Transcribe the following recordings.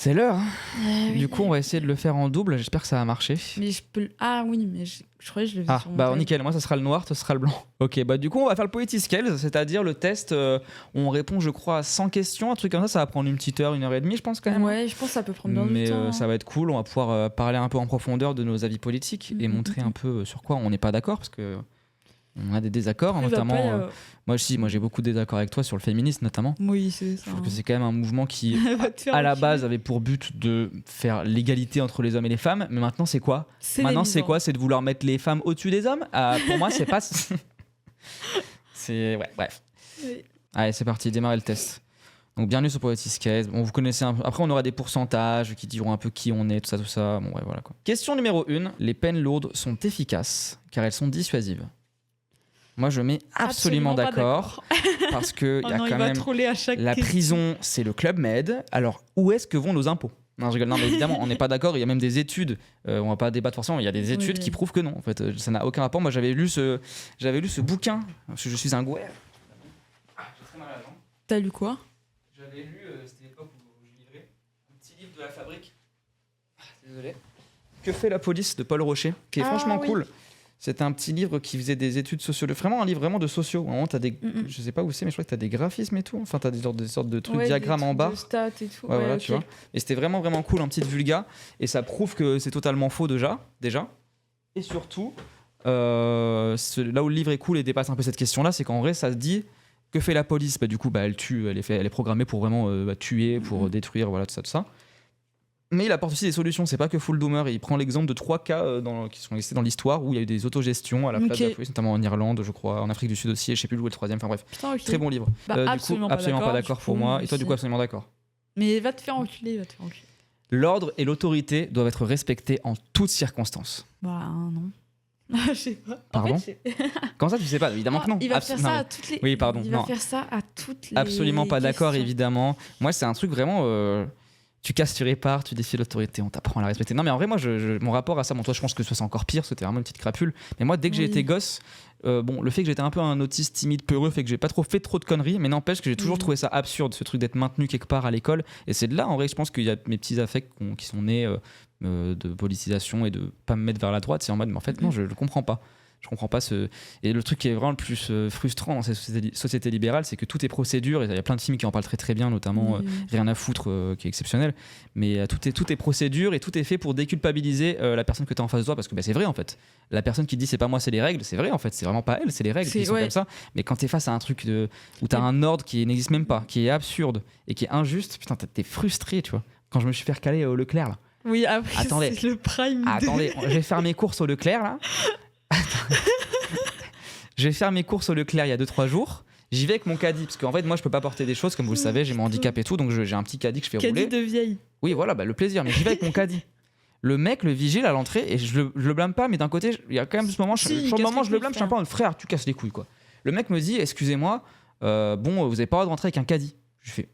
C'est l'heure. Hein. Oui. Du coup, on va essayer de le faire en double. J'espère que ça va marcher. Mais je peux. Ah oui, mais je croyais que je le faisais sur mon tel. Nickel. Moi, ça sera le noir, ça sera le blanc. Ok, du coup, on va faire le Poetry Scales, c'est-à-dire le test où on répond, je crois, à 100 questions. Un truc comme ça, ça va prendre une petite heure, 1h30, je pense quand même. Ouais, je pense que ça peut prendre bien du temps. Mais ça va être cool. On va pouvoir parler un peu en profondeur de nos avis politiques et montrer un peu sur quoi on n'est pas d'accord, parce que on a des désaccords, notamment. Moi j'ai beaucoup de désaccords avec toi sur le féminisme, notamment. Oui, c'est ça. Je trouve que c'est quand même un mouvement qui, à la base, avait pour but de faire l'égalité entre les hommes et les femmes. Mais maintenant, c'est quoi ? Maintenant, c'est quoi ? C'est de vouloir mettre les femmes au-dessus des hommes ? Pour moi, c'est pas. Ouais, bref. Oui. Allez, c'est parti, démarrer le test. Donc, bienvenue sur Poetry Scales. Bon, vous connaissez un peu. Après, on aura des pourcentages qui diront un peu qui on est, tout ça. Bon, ouais, voilà quoi. Question numéro 1. Les peines lourdes sont efficaces car elles sont dissuasives. Moi, je mets absolument d'accord parce que y a quand même la prison, c'est le Club Med. Alors, où est-ce que vont nos impôts ? Non, je rigole. Non, mais évidemment, on n'est pas d'accord. Il y a même des études. On va pas débattre forcément. Il y a des études qui prouvent que non. En fait, ça n'a aucun rapport. Moi, j'avais lu ce bouquin parce que je suis un gouer. J'ai très mal à la jambe. T'as lu quoi ? J'avais lu, c'était l'époque où je livrais un petit livre de la Fabrique. Désolé. Que fait la police de Paul Rocher, qui est franchement cool. C'était un petit livre qui faisait des études sociologiques, vraiment un livre vraiment de sociaux. Vraiment, t'as des, je sais pas où c'est, mais je crois que t'as des graphismes et tout. Enfin, t'as des sortes de trucs, diagrammes en barre. De stats et tout. Ouais, voilà, tu vois. Et c'était vraiment vraiment cool, en petite vulga. Et ça prouve que c'est totalement faux déjà. Et surtout, là où le livre est cool et dépasse un peu cette question-là, c'est qu'en vrai, ça se dit que fait la police. Du coup, elle tue, elle est programmée pour vraiment tuer, pour détruire, voilà, tout ça. Mais il apporte aussi des solutions, c'est pas que full doomer. Il prend l'exemple de 3 cas qui sont listés dans l'histoire où il y a eu des autogestions à la place de la police, notamment en Irlande, je crois, en Afrique du Sud aussi, et je sais plus où est le troisième, enfin bref. Putain, très bon livre. Du coup, absolument pas d'accord pour moi. Et toi, du coup, absolument d'accord. Mais va te faire enculer, L'ordre et l'autorité doivent être respectés en toutes circonstances. Bah non. Je sais pas. Pardon ? En fait, Comment ça, tu sais pas ? Évidemment que non. Il va faire ça à toutes les. Oui, pardon. Il va faire ça à toutes les. Absolument pas d'accord, questions. évidemment. Moi, c'est un truc vraiment. Tu casses, tu répares, tu défies l'autorité, on t'apprend à la respecter. Non, mais en vrai, moi, mon rapport à ça, toi, je pense que ça, c'est encore pire, c'était vraiment une petite crapule. Mais moi, dès que j'ai été gosse, le fait que j'étais un peu un autiste timide, peureux, fait que j'ai pas fait trop de conneries, mais n'empêche que j'ai toujours trouvé ça absurde, ce truc d'être maintenu quelque part à l'école. Et c'est de là, en vrai, je pense qu'il y a mes petits affects qui sont nés de politisation et de pas me mettre vers la droite. C'est en mode, mais en fait, non, je le comprends pas. Je comprends pas ce. Et le truc qui est vraiment le plus frustrant dans cette société libérale, c'est que tout est procédure. Et il y a plein de films qui en parlent très très bien, notamment Rien à foutre, qui est exceptionnel. Mais tout est procédure et tout est fait pour déculpabiliser la personne que tu as en face de toi. Parce que c'est vrai en fait. La personne qui dit c'est pas moi, c'est les règles, c'est vrai en fait. C'est vraiment pas elle, c'est les règles qui sont comme ça. Mais quand tu es face à un truc où tu as un ordre qui n'existe même pas, qui est absurde et qui est injuste, putain, t'es frustré, tu vois. Quand je me suis fait recaler au Leclerc là. Oui, après, attendez, c'est le prime. Attendez, je vais faire mes courses au Leclerc là. Je vais faire mes courses au Leclerc il y a 2-3 jours. J'y vais avec mon caddie parce qu'en fait moi je peux pas porter des choses comme vous le savez, j'ai mon handicap et tout, donc j'ai un petit caddie que je fais rouler. Caddie de vieille. Oui voilà, le plaisir, mais j'y vais avec mon caddie. Le mec, le vigile à l'entrée, et je le blâme pas, mais d'un côté il y a quand même ce moment, sur le moment je le blâme, je suis un peu en frère, tu casses les couilles quoi. Le mec me dit excusez-moi, vous avez pas le droit de rentrer avec un caddie. Je fais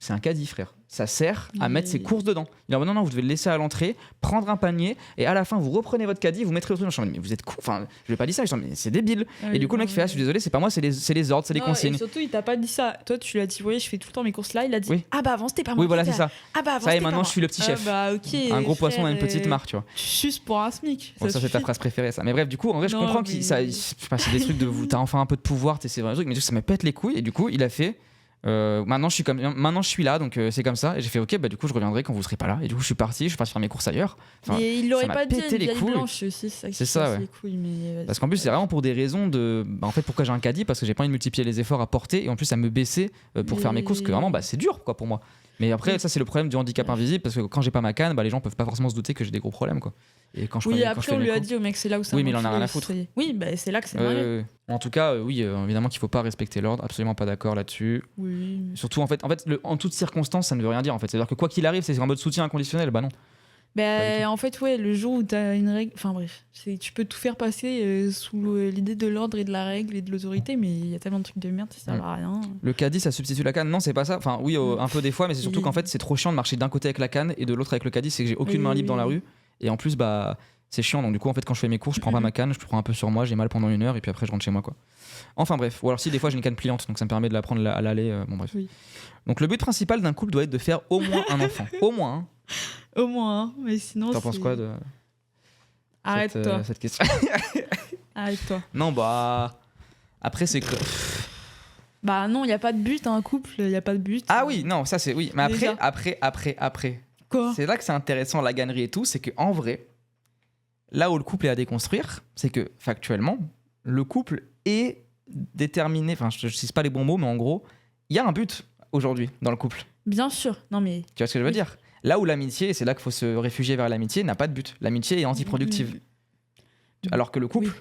c'est un caddie frère, ça sert à mettre ses courses dedans. Il dit non, vous devez le laisser à l'entrée, prendre un panier et à la fin vous reprenez votre caddie, vous mettrez votre truc. Mais vous êtes con, enfin je vais pas dire ça, je dis, mais c'est débile. Et du coup le mec fait je suis désolé, c'est pas moi, c'est les ordres, c'est les consignes. Et surtout il t'a pas dit ça, toi tu lui as dit oui je fais tout le temps mes courses là, il a dit ah bah avant c'était pas moi. Oui voilà c'est ça. Ah bah avant ça et maintenant je suis le petit chef. Bah ok. Un gros poisson dans une petite mare tu vois. Juste pour un SMIC. Bon, ça c'est ta phrase préférée ça. Mais bref du coup en vrai je comprends que ça, c'est des trucs de vous, t'as enfin un peu de pouvoir, c'est vrai truc, mais ça me pète les couilles et du coup il a fait. Maintenant je suis là donc c'est comme ça et j'ai fait ok du coup je reviendrai quand vous serez pas là et du coup je suis parti faire mes courses ailleurs. Mais il l'aurait pas dit les couilles. Blanche aussi, c'est ça les couilles, mais parce qu'en plus c'est vraiment pour des raisons de en fait pourquoi j'ai un caddie, parce que j'ai pas envie de multiplier les efforts à porter et en plus à me baisser pour faire mes courses, que vraiment c'est dur quoi pour moi. Mais après ça c'est le problème du handicap invisible, parce que quand j'ai pas ma canne les gens peuvent pas forcément se douter que j'ai des gros problèmes quoi. Et quand je après on lui a dit au mec c'est là où ça. Oui mais il en a rien à foutre. Oui c'est là que c'est vrai. En tout cas évidemment qu'il faut pas respecter l'ordre, absolument pas d'accord là-dessus. Oui. Surtout en fait en toutes circonstances ça ne veut rien dire en fait, c'est-à-dire que quoi qu'il arrive c'est en mode soutien inconditionnel, non. En fait le jour où t'as une règle, enfin bref, tu peux tout faire passer sous l'idée de l'ordre et de la règle et de l'autorité, mais il y a tellement de trucs de merde, ça sert à rien. Le caddie ça substitue la canne, non c'est pas ça, enfin oui un peu des fois, mais c'est surtout qu'en fait c'est trop chiant de marcher d'un côté avec la canne et de l'autre avec le caddie, c'est que j'ai aucune main libre dans la rue et en plus C'est chiant, donc du coup en fait quand je fais mes courses je prends pas ma canne, je prends un peu sur moi, j'ai mal pendant 1 heure et puis après je rentre chez moi quoi. Enfin bref, ou alors si des fois j'ai une canne pliante donc ça me permet de la prendre à l'aller, bon bref. Oui. Donc le but principal d'un couple doit être de faire au moins un enfant, au moins. Hein. Au moins, hein. Mais sinon. T'en penses quoi de Arrête-toi. cette question? Arrête-toi. Non bah après c'est que Bah non, il y a pas de but, un couple, il y a pas de but. ah oui non ça c'est oui mais Déjà. après Quoi? c'est là que c'est intéressant la gannerie et tout, c'est que en vrai là où le couple est à déconstruire, c'est que factuellement le couple est déterminé, enfin je sais pas les bons mots mais en gros il y a un but aujourd'hui dans le couple. Bien sûr. Non mais. Tu vois ce que je veux Oui. dire? Là où l'amitié, et c'est là qu'il faut se réfugier vers l'amitié, n'a pas de but. L'amitié est antiproductive. Alors que le couple, Oui.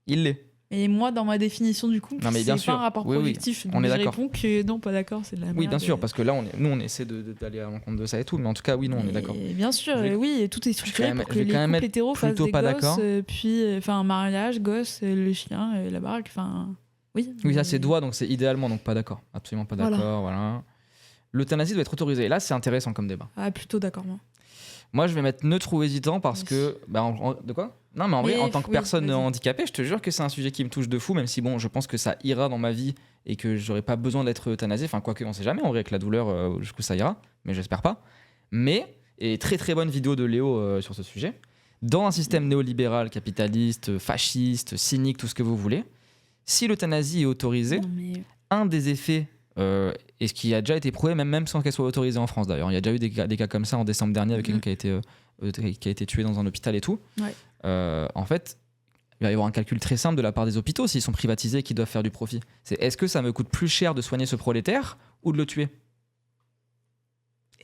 il l'est. Et moi, dans ma définition du couple, Non, mais bien c'est sûr. pas un rapport Oui, oui. productif. On Donc est je d'accord. réponds que non, pas d'accord, c'est de la merde. Oui, bien sûr, parce que là, nous, on essaie d'aller à l'encontre de ça et tout. Mais en tout cas, oui, non, on est d'accord. Et bien sûr, Je vais- oui, et tout est structuré je vais pour que quand même les couples être hétéros fassent plutôt des pas gosses, d'accord. puis un mariage, gosse, le chien, la baraque, enfin. Oui. Oui, ça, mais- c'est doigt, donc c'est idéalement, donc pas d'accord. Absolument pas d'accord, voilà. L'euthanasie doit être autorisée. Et là, c'est intéressant comme débat. Ah, plutôt d'accord, moi. Moi, je vais mettre neutre ou hésitant parce Oui. que. De quoi? Non, mais en vrai, Mais en tant que oui, personne vas-y. handicapée, je te jure que c'est un sujet qui me touche de fou, même si, bon, je pense que ça ira dans ma vie et que j'aurai pas besoin d'être euthanasié. Enfin, quoique, on sait jamais, en vrai, avec la douleur, jusqu'où ça ira, mais j'espère pas. Mais, et très très bonne vidéo de Léo sur ce sujet, dans un système néolibéral, capitaliste, fasciste, cynique, tout ce que vous voulez, si l'euthanasie est autorisée, Non, mais... un des effets, et ce qui a déjà été prouvé, même sans qu'elle soit autorisée en France d'ailleurs, il y a déjà eu des cas comme ça en décembre dernier avec quelqu'un qui a été tué dans un hôpital et tout. Ouais. En fait, il va y avoir un calcul très simple de la part des hôpitaux s'ils sont privatisés et qu'ils doivent faire du profit. C'est est-ce que ça me coûte plus cher de soigner ce prolétaire ou de le tuer?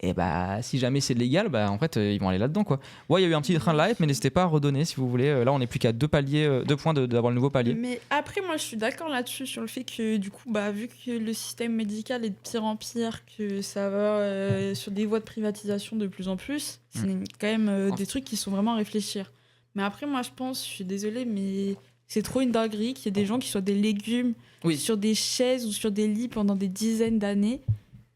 Et bah, si jamais c'est légal, bah en fait, ils vont aller là-dedans quoi. Ouais, il y a eu un petit train de la hype, mais n'hésitez pas à redonner si vous voulez. Là, on n'est plus qu'à 2 points d'avoir le nouveau palier. Mais après, moi, je suis d'accord là-dessus, sur le fait que, du coup, bah, vu que le système médical est de pire en pire, que ça va sur des voies de privatisation de plus en plus, c'est quand même des trucs qui sont vraiment à réfléchir. Mais après, moi, je pense, je suis désolée, mais c'est trop une dinguerie qu'il y ait des gens qui soient des légumes Oui. sur des chaises ou sur des lits pendant des dizaines d'années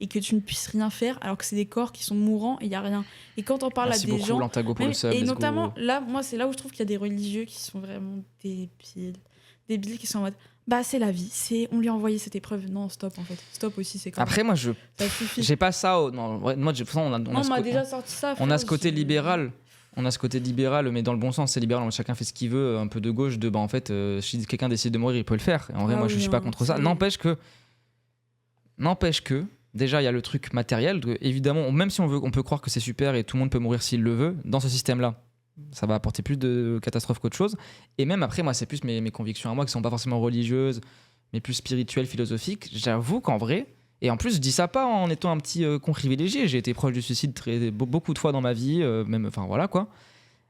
et que tu ne puisses rien faire alors que c'est des corps qui sont mourants et il n'y a rien. Et quand on parle Merci à des beaucoup, gens... Lantago, pour Même- le sub. et let's notamment, go. là, moi, c'est là où je trouve qu'il y a des religieux qui sont vraiment débiles. Débiles qui sont en mode, bah, c'est la vie, on lui a envoyé cette épreuve. Non, stop, en fait. Stop aussi, c'est quand Après, moi, ça suffit. j'ai pas ça. Non, ouais, moi, de toute façon, on a Non, on ce m'a côté- déjà sorti ça. on a frère, ce côté j'ai- libéral. On a ce côté libéral, mais dans le bon sens, c'est libéral. Chacun fait ce qu'il veut, un peu de gauche, de bah en fait, si quelqu'un décide de mourir, il peut le faire. Et en vrai, Ah moi, oui, je suis pas non, contre ça. c'est- N'empêche que, déjà, il y a le truc matériel. Évidemment, même si on peut croire que c'est super et tout le monde peut mourir s'il le veut, dans ce système-là, ça va apporter plus de catastrophes qu'autre chose. Et même après, moi, c'est plus mes convictions à moi qui sont pas forcément religieuses, mais plus spirituelles, philosophiques. J'avoue qu'en vrai. Et en plus, je dis ça pas en étant un petit con privilégié. J'ai été proche du suicide beaucoup de fois dans ma vie, même, enfin voilà quoi.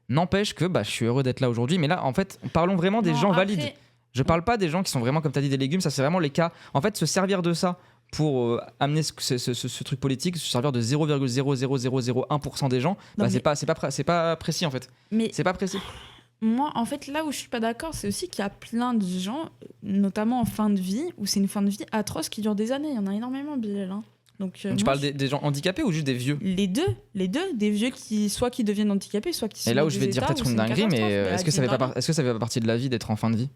N'empêche que bah, je suis heureux d'être là aujourd'hui. Mais là, en fait, parlons vraiment des Non, gens après- valides. Je parle pas des gens qui sont vraiment, comme tu as dit, des légumes. Ça, c'est vraiment les cas. En fait, se servir de ça pour amener ce truc politique, se servir de 0,00001% des gens, Non, bah, mais- c'est pas précis en fait. Mais C'est pas précis. moi, en fait, là où je suis pas d'accord, c'est aussi qu'il y a plein de gens, notamment en fin de vie, où c'est une fin de vie atroce qui dure des années. Il y en a énormément, Bilal. Hein. Donc, Tu moi, parles des gens handicapés ou juste des vieux? Les deux, des vieux qui deviennent handicapés, soit qui sont Et là dans où je vais des te dire états peut-être où une c'est dinguerie, mais catastrophe. est-ce que ça fait vraiment- est-ce que ça fait pas partie de la vie d'être en fin de vie?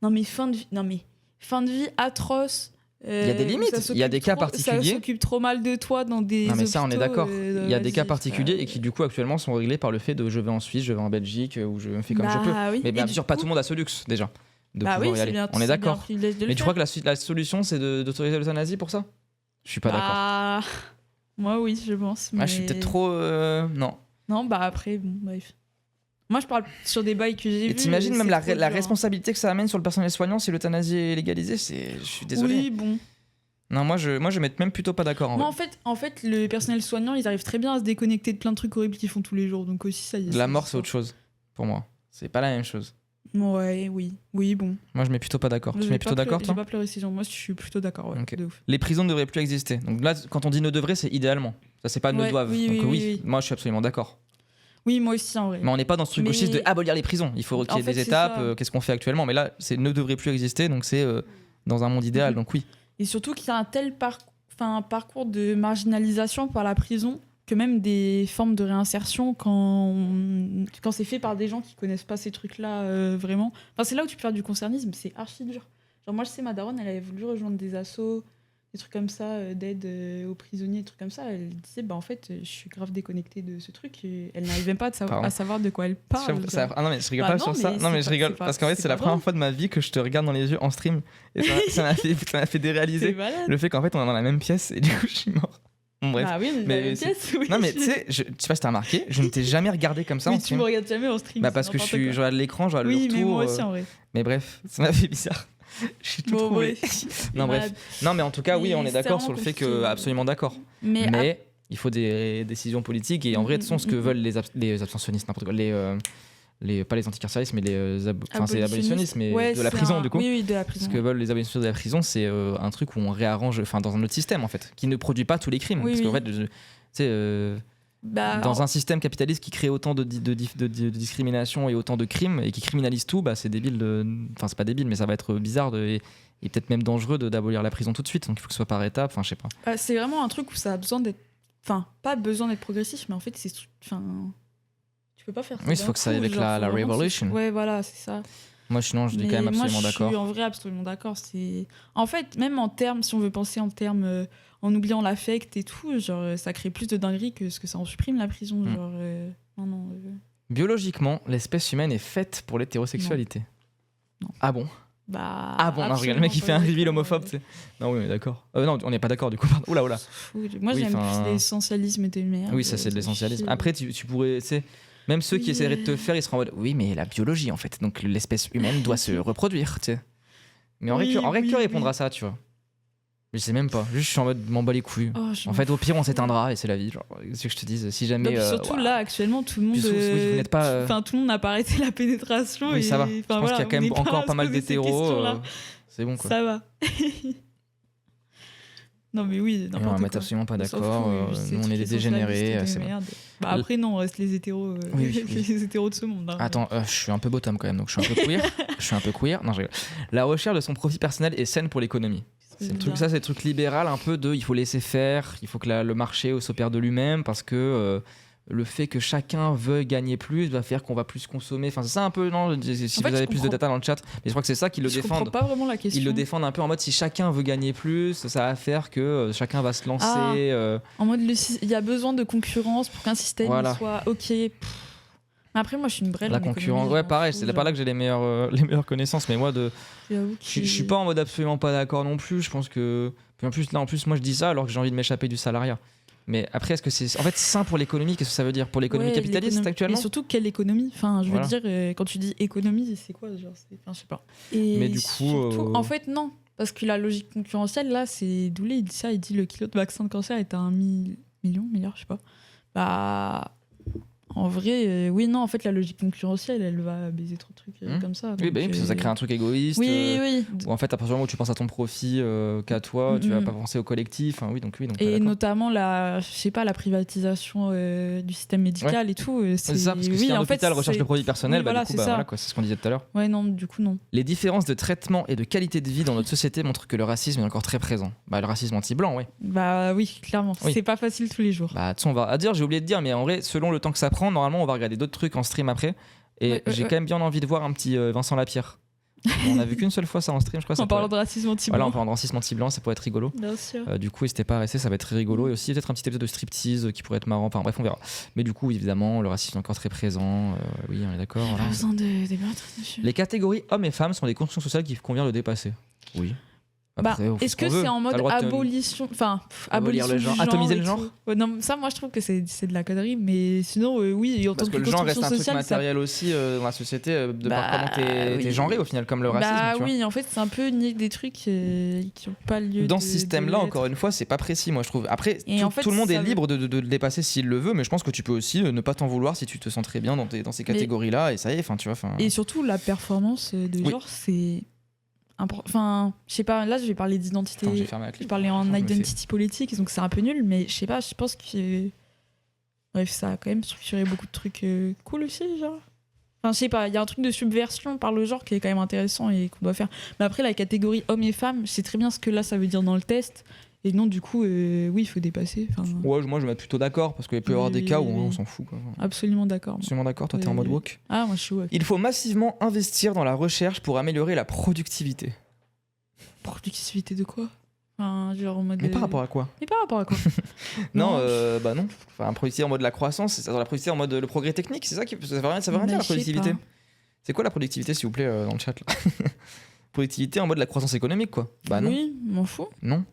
Non mais fin de vie atroce. Il y a des limites, il y a des cas particuliers. Ça s'occupe trop mal de toi dans des Non mais ça on est hôpitaux, d'accord. Il y a des cas vas-y, particuliers frère. et qui du coup actuellement sont réglés par le fait de je vais en Suisse, je vais en Belgique ou je me fais comme je peux. Bah oui. Mais Et bien du sûr pas coup- tout le monde a ce luxe déjà de Bah pouvoir oui, y c'est aller. bien, On est c'est bien un d'accord. privilège de le Mais tu faire. crois que la solution c'est d'autoriser l'euthanasie pour ça? Je suis pas d'accord. Bah, moi oui, je pense. Ah, je suis mais- peut-être trop non. Non, bah après, bon, bref. Moi, je parle sur des bails que j'ai vus. Et t'imagines même c'est la trop dur, hein. responsabilité que ça amène sur le personnel soignant si l'euthanasie est légalisée, je suis désolé. Oui, bon. Non, moi je vais mettre même plutôt pas d'accord en Moi, vrai. en fait, le personnel soignant, ils arrivent très bien à se déconnecter de plein de trucs horribles qu'ils font tous les jours. Donc aussi, ça y est. La mort c'est autre chose pour moi. C'est pas la même chose. Ouais, oui. Oui, bon. Moi je mets plutôt pas d'accord. Tu J'ai mets pas plutôt d'accord J'ai toi? pas pleuré ces gens. Moi, je suis plutôt d'accord, ouais. Ok. De ouf. Les prisons ne devraient plus exister. Donc là, quand on dit ne devrait, c'est idéalement. Ça, c'est pas ne Ouais, doivent. oui, Donc oui, oui, oui. moi je suis absolument d'accord. Oui, moi aussi, en vrai. Mais on n'est pas dans ce truc Mais- gauchiste de abolir les prisons. Il faut qu'il y ait En fait, des c'est étapes. ça. Qu'est-ce qu'on fait actuellement? Mais là, c'est ne devrait plus exister. Donc c'est dans un monde idéal. Mhm. Donc oui. Et surtout qu'il y a un tel parcours de marginalisation par la prison que même des formes de réinsertion, quand c'est fait par des gens qui connaissent pas ces trucs-là vraiment, enfin, c'est là où tu peux faire du concernisme, c'est archi dur. Genre moi je sais, ma daronne, elle avait voulu rejoindre des assos, des trucs comme ça, d'aide aux prisonniers, des trucs comme ça. Elle disait, en fait, je suis grave déconnectée de ce truc. Et elle n'arrive même pas à savoir de quoi elle parle. Ah non, mais je rigole pas sur ça. Non, mais je rigole parce qu'en fait, c'est la première fois de ma vie que je te regarde dans les yeux en stream. Et ça m'a fait déréaliser le fait qu'en fait, on est dans la même pièce et du coup, je suis mort. Bon, bref. Ah oui, mais la même pièce, oui. Non, mais tu sais, je sais pas si t'as remarqué, je ne t'ai jamais regardé comme ça en stream. Tu me regardes jamais en stream. Parce que je regarde l'écran, je regarde le retour. Oui, mais moi aussi, en vrai. Mais bref, ça m'a fait bizarre. Je suis tout trouvé. Non, bref. Non, mais en tout cas, oui, on est d'accord sur le fait que. Absolument d'accord. Mais il faut des décisions politiques. Et en vrai, de toute façon, ce que veulent les abstentionnistes, n'importe quoi. Pas les anticarcéristes, mais c'est abolitionnistes, mais de la prison, du coup. Oui, de la prison. Ce que veulent les abolitionnistes de la prison, c'est un truc où on réarrange, dans un autre système, en fait, qui ne produit pas tous les crimes. Parce qu'en fait, tu sais. Dans un système capitaliste qui crée autant de discrimination et autant de crimes et qui criminalise tout, c'est débile c'est pas débile, mais ça va être bizarre et peut-être même dangereux d'abolir la prison tout de suite. Donc il faut que ce soit par étapes, je sais pas. C'est vraiment un truc où ça a besoin d'être... Enfin, pas besoin d'être progressif, mais en fait, c'est... tu peux pas faire ça. Oui, il faut que ça aille avec la revolution. Ouais, voilà, c'est ça. Moi, sinon, je dis quand même absolument d'accord. Moi, je suis en vrai absolument d'accord. En fait, même en termes, si on veut penser en termes... en oubliant l'affect et tout, genre ça crée plus de dingueries que ce que ça en supprime, la prison. Genre, non. Biologiquement, l'espèce humaine est faite pour l'hétérosexualité. Non. Ah bon? Ah bon, non, regarde le mec qui fait un reveal homophobe, tu sais. Non, oui, on est d'accord. Non, on n'est pas d'accord du coup. Oula. Moi, j'aime plus l'essentialisme de merde. Oui, ça, c'est de l'essentialisme. Après, tu pourrais, tu sais, même ceux qui essaieraient de te faire, ils seront en mode oui, mais la biologie, en fait. Donc, l'espèce humaine doit se reproduire, tu sais. Mais en vrai, que répondre à ça, tu vois? Je sais même pas, juste je suis en mode m'en bats les couilles. En fait, au pire, on s'éteindra et c'est la vie. Genre, c'est ce que je te dise. Si jamais. Surtout là, actuellement, tout le monde. Vous n'êtes pas. Tout le monde n'a pas arrêté la pénétration. Oui, ça va. Je pense qu'il y a quand même encore pas mal d'hétéros. C'est bon, quoi. Ça va. Non, mais oui. On va mettre absolument pas d'accord. Nous, on est des dégénérés. C'est bon. Après, non, on reste les hétéros. Les hétéros de ce monde. Attends, je suis un peu bottom quand même, donc je suis un peu queer. Non, je rigole. La recherche de son profit personnel est saine pour l'économie. C'est le truc libéral un peu il faut laisser faire, il faut que le marché s'opère de lui-même parce que le fait que chacun veuille gagner plus va faire qu'on va plus consommer. Enfin, c'est ça un peu, non? Si vous avez plus de data dans le chat, mais je crois que c'est ça qu'ils le défendent. Je comprends pas vraiment la question. Ils le défendent un peu en mode si chacun veut gagner plus, ça va faire que chacun va se lancer. En mode il y a besoin de concurrence pour qu'un système soit ok. Après, moi, je suis une brêle. La concurrence, ouais, pareil, c'est pas là que j'ai les meilleures connaissances, mais moi, je suis pas en mode absolument pas d'accord non plus. Je pense que. Puis en plus, moi, je dis ça alors que j'ai envie de m'échapper du salariat. Mais après, est-ce que c'est en fait sain pour l'économie? Qu'est-ce que ça veut dire pour l'économie capitaliste actuellement? Et surtout, quelle économie? Enfin, je veux dire, quand tu dis économie, c'est quoi? Genre, je sais pas. Mais du coup. Surtout, en fait, non. Parce que la logique concurrentielle, là, c'est Doulé, il dit ça, il dit le kilo de vaccin de cancer est à 1 milliard, je sais pas. En vrai, oui, non, en fait, la logique concurrentielle, elle va baiser trop de trucs comme ça. Oui, puis ça crée un truc égoïste. Oui. Où en fait, à partir du moment où tu penses à ton profit qu'à toi, tu vas pas penser au collectif. Oui, donc et notamment, la privatisation du système médical et tout. C'est ça, parce que si un hôpital recherche le profit personnel, c'est ce qu'on disait tout à l'heure. Ouais, non, du coup, non. Les différences de traitement et de qualité de vie dans notre société montrent que le racisme est encore très présent. Le racisme anti-blanc, oui. Oui, clairement. Oui. C'est pas facile tous les jours. De toute façon, j'ai oublié de dire, mais en vrai, selon le temps que ça prend, normalement on va regarder d'autres trucs en stream après et j'ai quand même bien envie de voir un petit Vincent Lapierre. On a vu qu'une seule fois ça en stream, je crois. En parlant de racisme anti-blanc. Voilà, en parlant de racisme anti-blanc, ça pourrait être rigolo. Bien sûr. Du coup, n'hésitez pas à rester, ça va être très rigolo. Et aussi peut-être un petit épisode de striptease qui pourrait être marrant. Enfin bref, on verra. Mais du coup, évidemment, le racisme est encore très présent. Oui, on est d'accord. Pas besoin de débattre dessus. Les catégories hommes et femmes sont des constructions sociales qu'il convient de dépasser. Oui. Après, est-ce que c'est en mode abolition, abolir le genre, atomiser le genre? Non, ça, moi, je trouve que c'est de la connerie, mais sinon, oui. Parce que le genre reste un truc matériel aussi dans la société, de par comment t'es genré au final, comme le racisme. Oui, en fait, c'est un peu nier des trucs qui n'ont pas lieu. Dans ce système-là, encore une fois, c'est pas précis, moi, je trouve. Après, tout le monde est libre de le dépasser s'il le veut, mais je pense que tu peux aussi ne pas t'en vouloir si tu te sens très bien dans ces catégories-là, et ça y est, tu vois. Et surtout, la performance de genre, c'est. Enfin, je sais pas, là je vais parler d'identité. Je parlais en identity politique, donc c'est un peu nul, mais je sais pas, je pense que. Bref, ça a quand même structuré beaucoup de trucs cool aussi, genre. Enfin, je sais pas, il y a un truc de subversion par le genre qui est quand même intéressant et qu'on doit faire. Mais après, la catégorie hommes et femmes, je sais très bien ce que là ça veut dire dans le test. Et non, du coup, oui, il faut dépasser. Ouais, moi je vais être plutôt d'accord parce qu'il peut y avoir des cas où on s'en fout. Quoi. Absolument d'accord. Absolument d'accord, toi t'es en mode woke. Ah, moi je suis woke. Il faut massivement investir dans la recherche pour améliorer la productivité. Productivité de quoi? Genre en mode. Mais par rapport à quoi? Non, non. Enfin, productivité en mode la croissance, c'est la productivité en mode le progrès technique, c'est ça qui ça veut rien dire la productivité. C'est quoi la productivité s'il vous plaît dans le chat là? Productivité en mode la croissance économique quoi. Bah non. Oui, m'en fous. Non.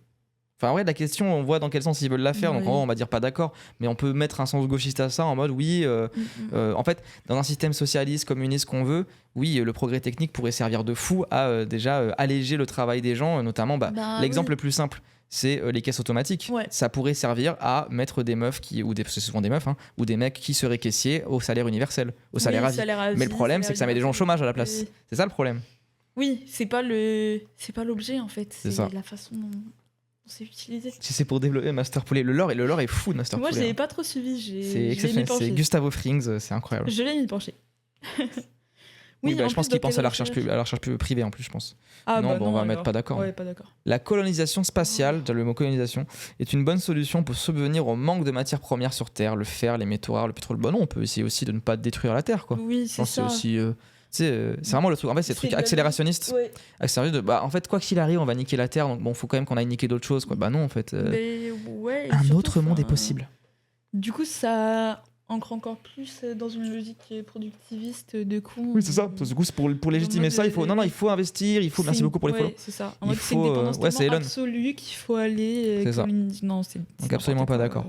Enfin, ouais, la question, on voit dans quel sens ils veulent la faire, donc en vrai, on va dire pas d'accord, mais on peut mettre un sens gauchiste à ça en mode oui, en fait, dans un système socialiste, communiste qu'on veut, oui, le progrès technique pourrait servir de fou à déjà alléger le travail des gens, notamment l'exemple le plus simple. C'est les caisses automatiques. Ouais. Ça pourrait servir à mettre des meufs c'est souvent des meufs, ou des mecs qui seraient caissiers au salaire universel, au salaire à vie. Mais le problème, c'est que ça met des gens au chômage à la place. Oui. C'est ça le problème. Oui, c'est pas l'objet en fait, c'est la façon dont c'est utilisé. Si c'est pour développer Master Poulet, le lore est fou de Master Poulet. Moi, je l'ai pas trop suivi. C'est exceptionnel. C'est Gustavo Frings, c'est incroyable. Je l'ai mis penché. Oui, je pense qu'il pense à la recherche privée en plus, je pense. Ah, non, bah on va alors. mettre pas d'accord. Ouais, pas d'accord. La colonisation spatiale, le mot colonisation, est une bonne solution pour subvenir au manque de matières premières sur Terre, le fer, les métaux rares, le pétrole. Bon, non, on peut essayer aussi de ne pas détruire la Terre, quoi. Oui, c'est ça. C'est vraiment le truc. En fait, c'est le truc accélérationniste. Ouais. Accélérationniste en fait, quoi qu'il arrive, on va niquer la Terre, donc bon, faut quand même qu'on aille niquer d'autres choses, quoi. Bah non, en fait. Un autre monde est possible. Du coup, ça ancre encore plus dans une logique productiviste de con. Oui, c'est ça. Du coup, pour légitimer ça, il faut investir, merci beaucoup pour les follow. C'est ça. En mode, c'est une dépendance tellement absolue qu'il faut aller. C'est ça. Non, c'est donc absolument pas d'accord.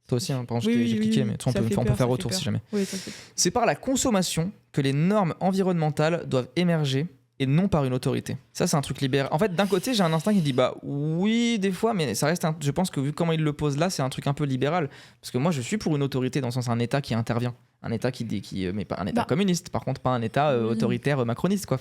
Toi aussi, pendant que j'ai cliqué, mais on peut faire retour si jamais. Oui, c'est par la consommation que les normes environnementales doivent émerger et non par une autorité. Ça, c'est un truc libéral. En fait, d'un côté, j'ai un instinct qui dit oui, des fois, mais ça reste je pense que vu comment il le pose là, c'est un truc un peu libéral. Parce que moi, je suis pour une autorité dans le sens un État qui intervient. Un État mais pas un État communiste, par contre, pas un État autoritaire macroniste, quoi.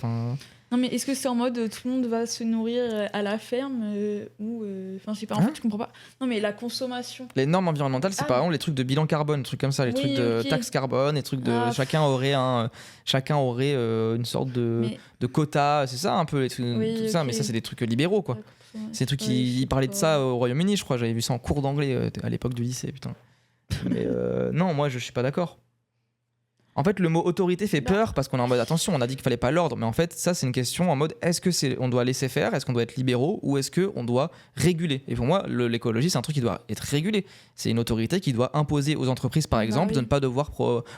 Non, mais est-ce que c'est en mode tout le monde va se nourrir à la ferme ou je sais pas, en fait, je comprends pas. Non, mais la consommation. Les normes environnementales, c'est par exemple les trucs de bilan carbone, des trucs comme ça, les trucs de taxe carbone, les trucs de chacun aurait une sorte de quota, c'est ça un peu les trucs, tout ça, mais ça c'est des trucs libéraux quoi. C'est des trucs qui parlaient de ça au Royaume-Uni, je crois, j'avais vu ça en cours d'anglais à l'époque du lycée, putain. Mais non, moi je suis pas d'accord. En fait, le mot autorité fait peur parce qu'on est en mode attention, on a dit qu'il fallait pas l'ordre, mais en fait, ça c'est une question en mode est-ce que on doit laisser faire, est-ce qu'on doit être libéraux ou est-ce qu'on doit réguler? Et pour moi, l'écologie c'est un truc qui doit être régulé. C'est une autorité qui doit imposer aux entreprises, par exemple, de ne pas devoir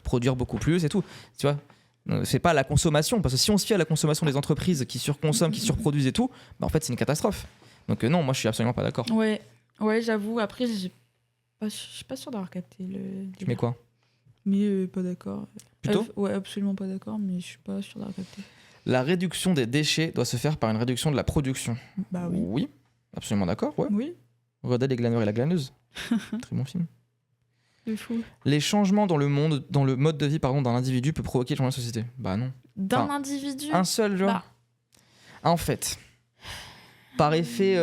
produire beaucoup plus et tout. Tu vois? C'est pas la consommation, parce que si on se fie à la consommation des entreprises qui surconsomment, qui surproduisent et tout, en fait c'est une catastrophe. Donc non, moi je suis absolument pas d'accord. Ouais, j'avoue. Après, je suis pas sûre d'avoir capté le. Tu mets quoi? Mais pas d'accord. Plutôt ouais, absolument pas d'accord, mais je suis pas sûre d'avoir capté. La réduction des déchets doit se faire par une réduction de la production. Bah oui. Oui, absolument d'accord, ouais. Oui. Redel, les glaneurs et la glaneuse. Très bon film. C'est fou. Les changements dans le mode de vie d'un individu peut provoquer le changement de société. Bah non. D'un individu. Un seul genre. En fait, par effet.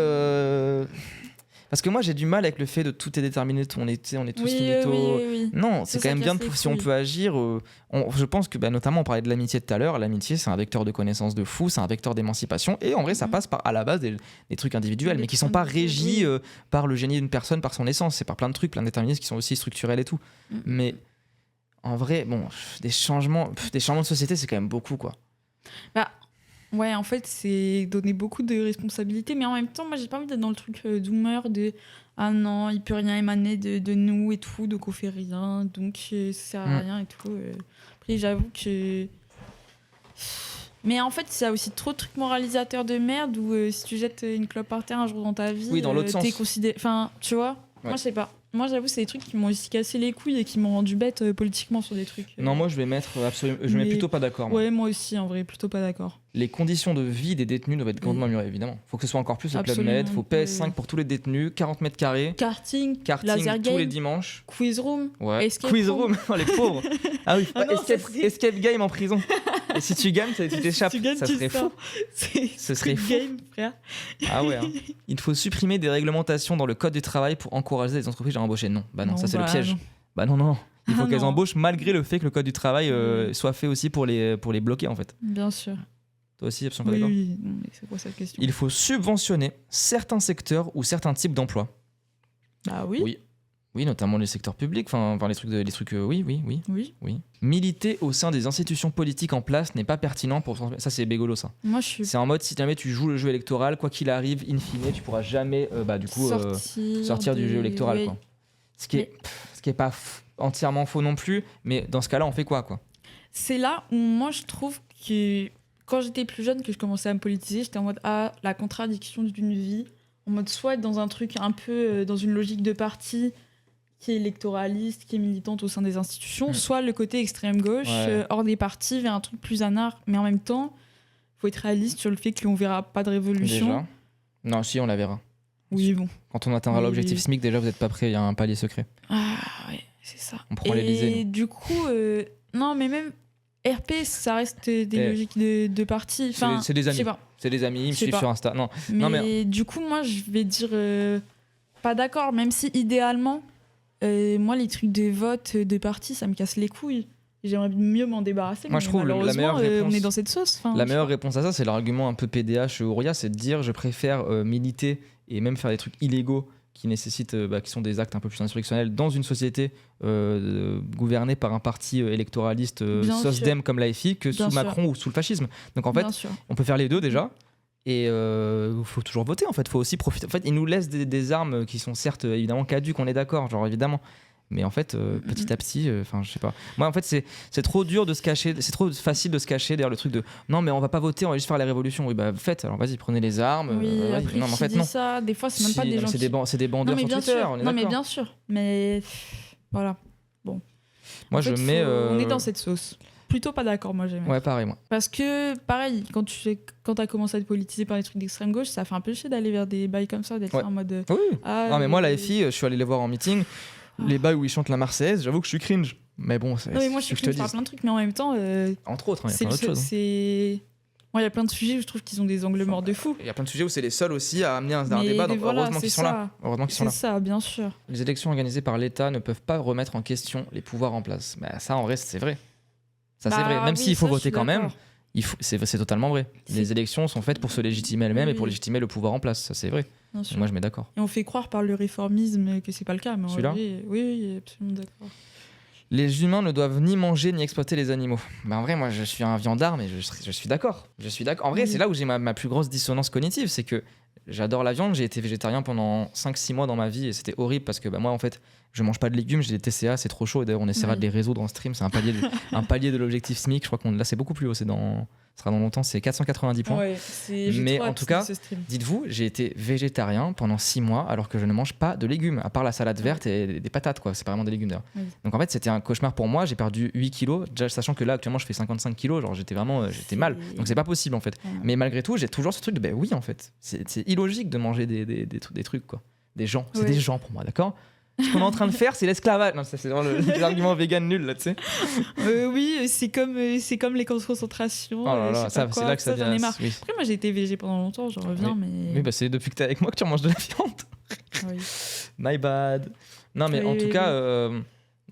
Parce que moi j'ai du mal avec le fait de tout est déterminé, on est tous finito. Oui. Non, c'est quand même bien si on peut agir. Je pense que notamment on parlait de l'amitié tout à l'heure. L'amitié c'est un vecteur de connaissance de fou, c'est un vecteur d'émancipation. Et en vrai ça passe à la base des trucs individuels, mais qui sont pas régis par le génie d'une personne, par son essence. C'est par plein de trucs, plein de déterminismes qui sont aussi structurels et tout. Mais en vrai, des changements de société c'est quand même beaucoup quoi. Ouais, en fait, c'est donner beaucoup de responsabilités, mais en même temps, moi, j'ai pas envie d'être dans le truc doomer de ah non, il peut rien émaner de nous et tout, donc on fait rien, donc ça sert à rien et tout. Après, j'avoue que. Mais en fait, il y a aussi trop de trucs moralisateurs de merde où si tu jettes une clope par terre un jour dans ta vie, dans l'autre sens. T'es considéré. Enfin, tu vois, moi, je sais pas. Moi, j'avoue, c'est des trucs qui m'ont aussi cassé les couilles et qui m'ont rendu bête politiquement sur des trucs. Non, moi, je vais mettre mets plutôt pas d'accord. Ouais, moi aussi, en vrai, plutôt pas d'accord. Les conditions de vie des détenus doivent être grandement améliorées, évidemment. Il faut que ce soit encore plus le Club Med, il faut PS5 pour tous les détenus, 40 mètres carrés. Karting laser game, tous les dimanches. Quiz room. Ouais. Quiz room, les pauvres. Ah oui, escape game en prison. Et si tu gagnes, tu t'échappes. Ça serait fou. Ce serait fou. Game, frère. Ah ouais. Il faut supprimer des réglementations dans le code du travail pour encourager les entreprises à embaucher. Non, ça c'est le piège. Non. Il faut qu'elles embauchent malgré le fait que le code du travail soit fait aussi pour les bloquer en fait. Bien sûr. Toi aussi, absolument Oui, pas d'accord. oui. Non, mais c'est quoi cette question? Il faut subventionner certains secteurs ou certains types d'emplois. Bah oui. Oui, notamment les secteurs publics, enfin les trucs oui. Oui. Militer au sein des institutions politiques en place n'est pas pertinent pour ça, c'est bégolo ça. Moi, je suis C'est en mode si jamais tu joues le jeu électoral, quoi qu'il arrive, in fine, tu pourras jamais sortir du jeu électoral oui. quoi. Ce qui est pas entièrement faux non plus, mais dans ce cas-là, on fait quoi. C'est là où moi je trouve que quand j'étais plus jeune, que je commençais à me politiser, j'étais en mode la contradiction d'une vie, en mode soit être dans un truc un peu dans une logique de parti qui est électoraliste, qui est militante au sein des institutions, soit le côté extrême gauche, hors des partis, vers un truc plus anarque. Mais en même temps, faut être réaliste sur le fait qu'on verra pas de révolution. Déjà. Non, si, on la verra. Oui, bon. Quand on atteindra l'objectif SMIC, déjà, vous n'êtes pas prêt, il y a un palier secret. Ah, ouais, c'est ça. On prend l'Élysée. Et du coup, non, mais même RP, ça reste des logiques de parti. Enfin, c'est des amis. Je sais pas. C'est des amis, ils me suivent sur Insta. Non. Mais du coup, moi, je vais dire pas d'accord, même si idéalement, moi, les trucs de vote de parti, ça me casse les couilles. J'aimerais mieux m'en débarrasser. Moi, je trouve la meilleure réponse, on est dans cette sauce. La meilleure réponse à ça, c'est l'argument un peu PDH Ouria, c'est de dire je préfère militer et même faire des trucs illégaux qui nécessitent, qui sont des actes un peu plus insurrectionnels dans une société gouvernée par un parti électoraliste SOSDEM comme l'AFI que sous Macron ou sous le fascisme. Donc en fait, on peut faire les deux déjà. Et il faut toujours voter en fait, faut aussi profiter. En fait, ils nous laissent des armes qui sont certes évidemment caduques, on est d'accord, genre évidemment. Mais en fait, petit à petit, je sais pas. Moi, en fait, c'est trop dur de se cacher, c'est trop facile de se cacher derrière le truc de non, mais on va pas voter, on va juste faire la révolution. Oui, bah faites, alors vas-y, prenez les armes. Oui, après, non, mais en fait, non. Ça, des fois, c'est même pas des gens. C'est des bandeurs sur Twitter, on est d'accord. Mais bien sûr, mais voilà. Bon. Moi, je mets. On est dans cette sauce. Plutôt pas d'accord, moi j'aime. Ouais, pareil, moi. Parce que, pareil, quand t'as commencé à être politisé par des trucs d'extrême gauche, ça fait un peu chier d'aller vers des bails comme ça, d'être en mode. Oui. Non, mais moi, la FI, je suis allé les voir en meeting. Les bails où ils chantent la Marseillaise, j'avoue que je suis cringe. Mais bon, c'est. Non, mais moi je suis cringe par plein de trucs, mais en même temps. Entre autres, il y a plein d'autres choses. Moi, il y a plein de sujets où je trouve qu'ils ont des angles morts de fou. Il y a plein de sujets où c'est les seuls aussi à amener un débat, donc heureusement qu'ils sont là. C'est ça, bien sûr. Les élections organisées par l'État ne peuvent pas remettre en question les pouvoirs en place. Bah, ça, en vrai, c'est vrai. Ça, c'est vrai. Même s'il faut voter quand même, c'est totalement vrai. Les élections sont faites pour se légitimer elles-mêmes et pour légitimer le pouvoir en place. Ça, c'est vrai. Moi, je mets d'accord. Et on fait croire par le réformisme que c'est pas le cas. Mais celui-là oui, absolument d'accord. Les humains ne doivent ni manger ni exploiter les animaux. Bah, en vrai, moi, je suis un viandard, mais je suis d'accord. En vrai, c'est là où j'ai ma plus grosse dissonance cognitive. C'est que j'adore la viande. J'ai été végétarien pendant 5-6 mois dans ma vie et c'était horrible parce que moi, en fait, je mange pas de légumes, j'ai des TCA, c'est trop chaud. Et d'ailleurs, on essaiera de les résoudre en stream. C'est un palier de l'objectif SMIC. Je crois là, c'est beaucoup plus haut. Ce sera dans longtemps, c'est 490 points. Ouais, mais en tout cas, dites-vous, j'ai été végétarien pendant 6 mois alors que je ne mange pas de légumes, à part la salade verte et des patates, quoi. C'est pas vraiment des légumes d'ailleurs. Oui. Donc en fait, c'était un cauchemar pour moi. J'ai perdu 8 kilos, déjà sachant que là, actuellement, je fais 55 kilos. Genre, j'étais mal. Donc c'est pas possible en fait. Ouais. Mais malgré tout, j'ai toujours ce truc de oui, en fait. C'est illogique de manger des trucs, quoi. Des gens. C'est des gens pour moi, d'accord? Ce qu'on est en train de faire, c'est l'esclavage. Non, ça, c'est vraiment l'argument vegan nul, là, tu sais. Oui, c'est comme les camps de concentration. Oh là là, c'est là que ça vient. J'en ai marre. Oui. Après, moi, j'ai été végé pendant longtemps, j'en reviens, mais. Oui, bah, c'est depuis que t'es avec moi que tu manges de la viande. Oui. My bad. Non, mais en tout cas,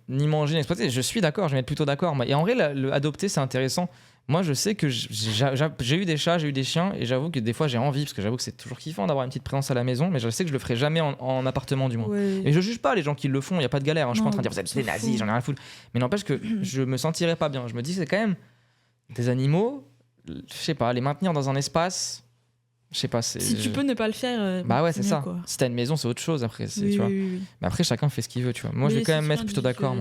ni manger, ni exploiter, je suis d'accord, je vais être plutôt d'accord. Et en vrai, le adopter, c'est intéressant. Moi, je sais que j'ai eu des chats, j'ai eu des chiens, et j'avoue que des fois j'ai envie, parce que j'avoue que c'est toujours kiffant d'avoir une petite présence à la maison, mais je sais que je le ferai jamais en appartement, du moins. Ouais. Et je juge pas les gens qui le font, il y a pas de galère. Je suis pas en train de dire vous êtes des nazis, j'en ai rien à foutre. Mais n'empêche que je me sentirais pas bien. Je me dis c'est quand même des animaux, je sais pas, les maintenir dans un espace. Je sais pas, si tu peux ne pas le faire. Bah ouais, c'est ça. Quoi. Si t'as une maison, c'est autre chose après. Tu vois. Mais après, chacun fait ce qu'il veut, tu vois. Moi, je vais quand même mettre plutôt d'accord.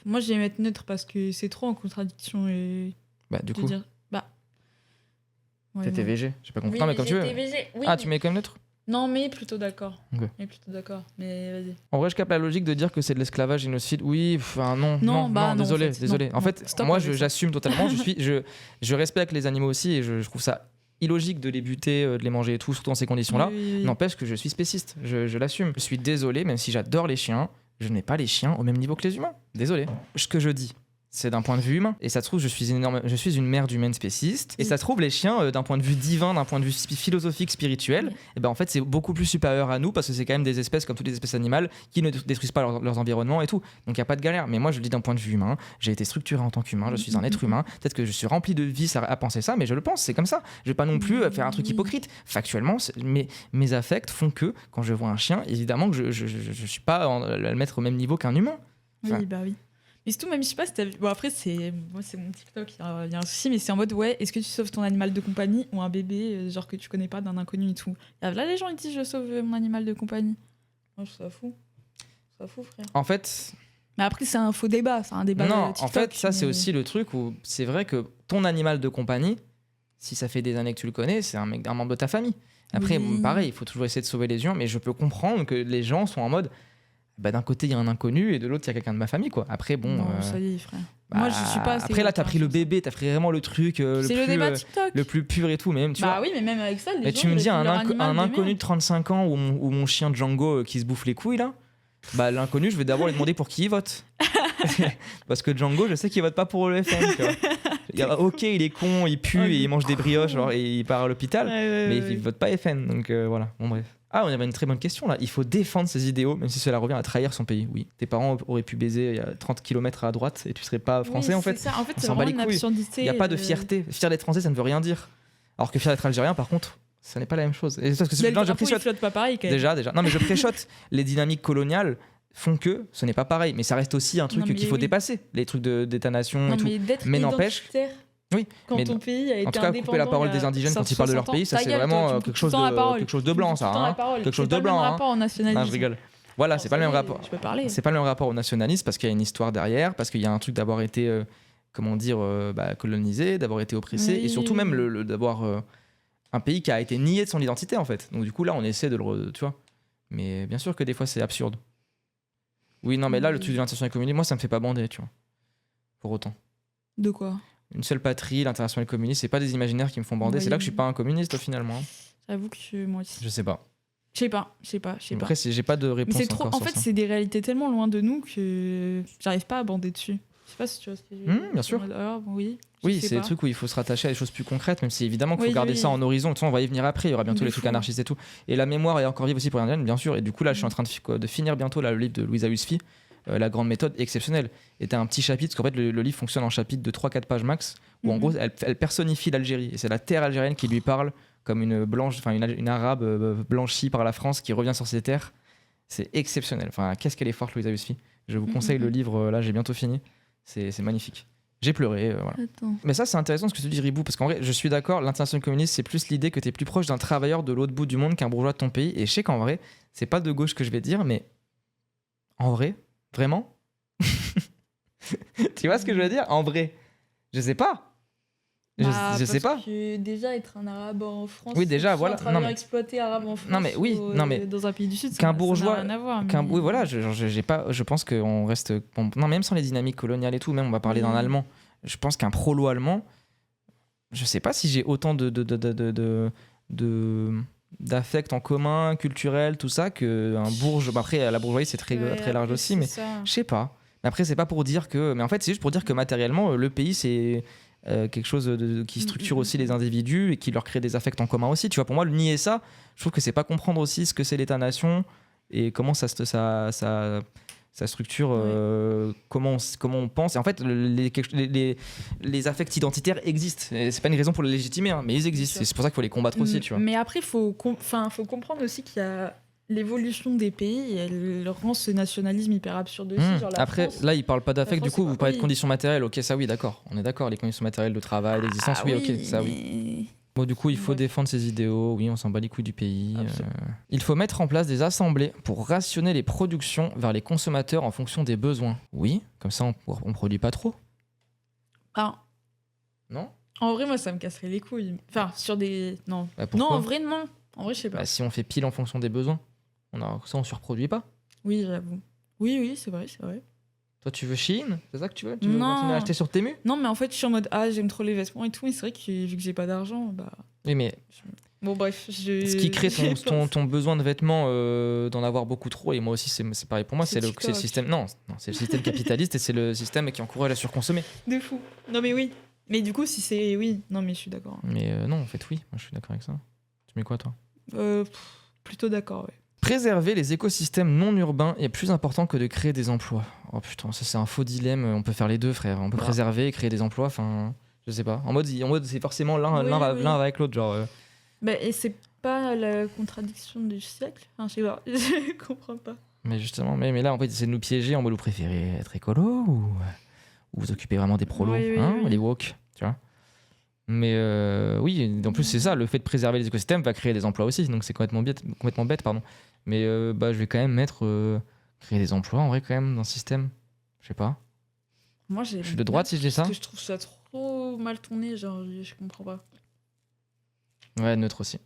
Moi, je vais mettre neutre parce que c'est trop en contradiction. Et... Bah, du coup. Ouais, t'étais végé, j'ai pas compris. Non, mais comme tu veux. Oui, tu mets quand même neutre? Non, mais plutôt d'accord. Okay. Mais vas-y. En vrai, je capte la logique de dire que c'est de l'esclavage génocide. Oui, enfin non, désolé. En fait, moi, j'assume totalement. Je respecte les animaux aussi et je trouve ça illogique de les buter, de les manger et tout, surtout dans ces conditions-là. Oui. N'empêche que je suis spéciste. Je l'assume. Je suis désolé, même si j'adore les chiens, je n'ai pas les chiens au même niveau que les humains. Désolé. Ce que je dis, c'est d'un point de vue humain. Et ça se trouve, je suis une merde humaine spéciste. Et ça se trouve, les chiens, d'un point de vue divin, d'un point de vue philosophique, spirituel, et ben en fait, c'est beaucoup plus supérieur à nous parce que c'est quand même des espèces comme toutes les espèces animales qui ne détruisent pas leurs environnements et tout. Donc il n'y a pas de galère. Mais moi, je le dis d'un point de vue humain. J'ai été structuré en tant qu'humain. Je suis un être humain. Peut-être que je suis rempli de vices à penser ça, mais je le pense. C'est comme ça. Je vais pas non plus faire un truc hypocrite. Factuellement, mes affects font que quand je vois un chien, évidemment que je suis pas à le mettre au même niveau qu'un humain. Enfin, oui, bah oui. Mais c'est tout, même je sais pas si t'as vu. Bon, après, moi, c'est mon TikTok, il y a un souci, mais c'est en mode, ouais, est-ce que tu sauves ton animal de compagnie ou un bébé, genre que tu connais pas, d'un inconnu et tout. Et là, les gens, ils disent, je sauve mon animal de compagnie. Moi, je trouve ça fou. Je trouve ça fou, frère. En fait. Mais après, c'est un faux débat, c'est un débat. Non, TikTok, en fait, ça, c'est aussi le truc où c'est vrai que ton animal de compagnie, si ça fait des années que tu le connais, c'est un membre de ta famille. Après, pareil, il faut toujours essayer de sauver les gens, mais je peux comprendre que les gens sont en mode. D'un côté, il y a un inconnu et de l'autre, il y a quelqu'un de ma famille, quoi. Après, bon. Non, ça y est, frère. Moi, je suis pas assez. Après, là, t'as pris le bébé, t'as pris vraiment le truc le plus pur et tout. Mais même, tu vois, oui, mais même avec ça, les gens. Tu me dis un inconnu de 35 ans ou mon chien Django qui se bouffe les couilles, là. L'inconnu, je vais d'abord lui demander pour qui il vote. Parce que Django, je sais qu'il vote pas pour le FN. Ok, il est con, il pue et il mange des brioches et il part à l'hôpital, mais il vote pas FN. Donc voilà, bon, bref. Ah, on avait une très bonne question là. Il faut défendre ses idéaux, même si cela revient à trahir son pays. Oui, tes parents auraient pu baiser il y a 30 km à droite et tu serais pas français, en fait. Ça. En fait, c'est on s'en bat les vraiment une couilles. absurdité. Il n'y a pas de fierté. Fier d'être français, ça ne veut rien dire. Alors que fier d'être algérien, par contre, ça n'est pas la même chose. Et parce que je flotte pas pareil. Quand même. Déjà. Non, mais je préchote. Les dynamiques coloniales font que ce n'est pas pareil, mais ça reste aussi un truc qu'il faut dépasser. Les trucs d'État-nation et tout. Mais n'empêche. Oui, quand ton pays a été en tout cas, couper la parole des indigènes quand ils parlent de leur pays, ça c'est vraiment quelque chose de blanc, ça. Quelque chose de blanc. C'est pas le même rapport au nationalisme. Non, je rigole. Voilà, c'est pas le même rapport. Je peux parler. C'est pas le même rapport au nationalisme parce qu'il y a une histoire derrière, parce qu'il y a un truc d'avoir été, colonisé, d'avoir été oppressé, et surtout même d'avoir un pays qui a été nié de son identité en fait. Donc du coup là, on essaie de tu vois. Mais bien sûr que des fois c'est absurde. Oui, non, mais là, le truc de l'international communiste, moi, ça me fait pas bander, tu vois. Pour autant. De quoi ? Une seule patrie, l'international communiste, c'est pas des imaginaires qui me font bander. C'est là que je suis pas un communiste, finalement. J'avoue que moi aussi. Je sais pas. Je sais pas. Après, j'ai pas de réponse. Mais c'est trop. En fait, c'est des réalités tellement loin de nous que j'arrive pas à bander dessus. Je sais pas si tu vois ce que je veux dire. Bien sûr. Oui, c'est des trucs où il faut se rattacher à des choses plus concrètes, même si évidemment qu'il faut garder ça en horizon. De toute façon, on va y venir après. Il y aura bientôt les trucs anarchistes et tout. Et la mémoire est encore vive aussi pour les Indiennes, bien sûr. Et du coup, là, je suis en train de finir bientôt le livre de Louisa Husfi. La grande méthode exceptionnelle. Et t'as un petit chapitre, parce qu'en fait le livre fonctionne en chapitre de 3-4 pages max, où en gros elle personnifie l'Algérie. Et c'est la terre algérienne qui lui parle comme une blanche, enfin une arabe blanchie par la France qui revient sur ses terres. C'est exceptionnel. Enfin, qu'est-ce qu'elle est forte, Louisa Husfi. Je vous conseille le livre, là j'ai bientôt fini. C'est magnifique. J'ai pleuré, voilà. Mais ça c'est intéressant ce que tu dis, Ribou, parce qu'en vrai je suis d'accord, l'international communiste c'est plus l'idée que t'es plus proche d'un travailleur de l'autre bout du monde qu'un bourgeois de ton pays. Et je sais qu'en vrai, c'est pas de gauche que je vais dire, mais en vrai, vraiment? Tu vois ce que je veux dire? En vrai, je sais pas. Je sais pas. Que déjà être un arabe en France, oui, déjà, voilà. Un travailleur exploité arabe en France, dans un pays du Sud, qu'un bourgeois, ça n'a rien à voir. Oui, voilà. Je pense qu'on reste. Bon, non, même sans les dynamiques coloniales et tout, même on va parler d'un Allemand. Je pense qu'un prolo allemand, je sais pas si j'ai autant d'affect en commun, culturel, tout ça, qu'un bourgeois. Après, la bourgeoisie, c'est très large aussi, mais je sais pas. Mais après, c'est pas pour dire que. Mais en fait, c'est juste pour dire que matériellement, le pays, c'est quelque chose qui structure aussi les individus et qui leur crée des affects en commun aussi. Tu vois, pour moi, le nier ça, je trouve que c'est pas comprendre aussi ce que c'est l'État-nation et comment ça structure, comment on pense. Et en fait, les affects identitaires existent. Et c'est pas une raison pour les légitimer, hein, mais ils existent. Et c'est pour ça qu'il faut les combattre aussi, tu vois. Mais après, faut comprendre aussi qu'il y a l'évolution des pays, elle rend ce nationalisme hyper absurde aussi. Genre après, France, là, il parle pas d'affect, du coup, vous parlez de conditions matérielles. Ok, ça oui, d'accord. On est d'accord, les conditions matérielles de travail, d'existence, ok, ça oui. Bon, du coup, il faut défendre ses idéaux. Oui, on s'en bat les couilles du pays. Il faut mettre en place des assemblées pour rationner les productions vers les consommateurs en fonction des besoins. Oui, comme ça, on produit pas trop. Non. En vrai, moi, ça me casserait les couilles. Enfin, sur des... Non. Non, en vrai, non. En vrai, je sais pas. Si on fait pile en fonction des besoins, on surproduit pas. Oui, j'avoue. Oui, c'est vrai. Toi, tu veux Shein? C'est ça que tu veux? Tu veux continuer à acheter sur Temu? Non, mais en fait, je suis en mode j'aime trop les vêtements et tout, mais c'est vrai que vu que j'ai pas d'argent, Oui, mais Bon, bref. Ce qui crée ton besoin de vêtements, d'en avoir beaucoup trop, et moi aussi, c'est pareil pour moi, c'est le système. Non, c'est le système capitaliste et c'est le système qui encourage à surconsommer. De fou. Non, mais oui. Mais du coup, si c'est. Oui, non, mais je suis d'accord. Mais non, en fait, oui, moi je suis d'accord avec ça. Tu mets quoi, toi ? Plutôt d'accord, ouais. Préserver les écosystèmes non urbains est plus important que de créer des emplois. Oh putain, ça c'est un faux dilemme. On peut faire les deux, frère. On peut préserver et créer des emplois. Enfin, je sais pas. En mode c'est forcément l'un va avec l'autre, genre. Bah, et c'est pas la contradiction du siècle. Enfin, je sais pas. Je comprends pas. Mais justement, mais là en fait, c'est de nous piéger en mode vous préférez être écolo ou vous occupez vraiment des prolos, les woke, tu vois. Mais oui, en plus c'est ça, le fait de préserver les écosystèmes va créer des emplois aussi, donc c'est complètement bête, pardon. Mais je vais quand même mettre créer des emplois en vrai quand même dans le système. Je sais pas. Moi je suis de droite si je dis ça. Parce que je trouve ça trop mal tourné, genre je comprends pas. Ouais, neutre aussi.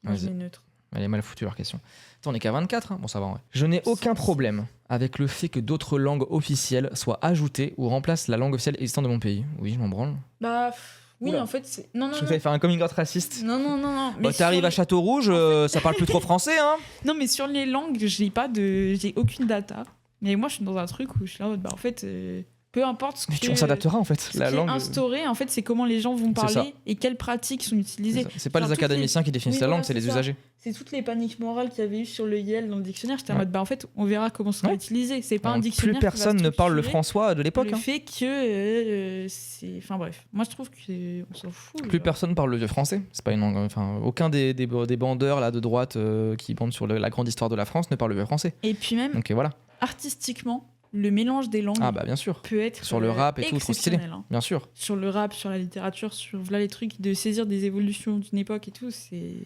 Moi je mets neutre. Elle est mal foutue leur question. Attends, on est qu'à 24, hein. Bon ça va en vrai. Je n'ai aucun problème avec le fait que d'autres langues officielles soient ajoutées ou remplacent la langue officielle existante de mon pays. Oui, je m'en branle. Bah oui, oula. En fait c'est... Non. Je vais faire un coming out raciste. Non. Bah, t'arrives à Château-Rouge, ça parle plus trop français, hein. Non, mais sur les langues, j'ai aucune data. Mais moi je suis dans un truc où je suis là, bah en fait... Peu importe ce que on s'adaptera en fait. Ce la qui langue est instauré, en fait, c'est comment les gens vont parler et quelles pratiques sont utilisées. C'est pas les académiciens qui définissent la langue, c'est les usagers. C'est toutes les paniques morales qu'il y avait eu sur le YEL dans le dictionnaire. J'étais en mode, bah en fait, on verra comment ça sera utilisé. C'est pas un dictionnaire. Plus personne ne parle le François de l'époque. Le fait que c'est. Enfin bref, moi je trouve qu'on s'en fout. Plus personne parle le vieux français. C'est pas une langue. Enfin, aucun des bandeurs là de droite qui bandent sur la grande histoire de la France ne parle le vieux français. Et puis même. Donc voilà. Artistiquement. Le mélange des langues bien sûr. peut être sur le rap et tout, trop stylé. Bien sûr. Sur le rap, sur la littérature, sur là, les trucs de saisir des évolutions d'une époque et tout, c'est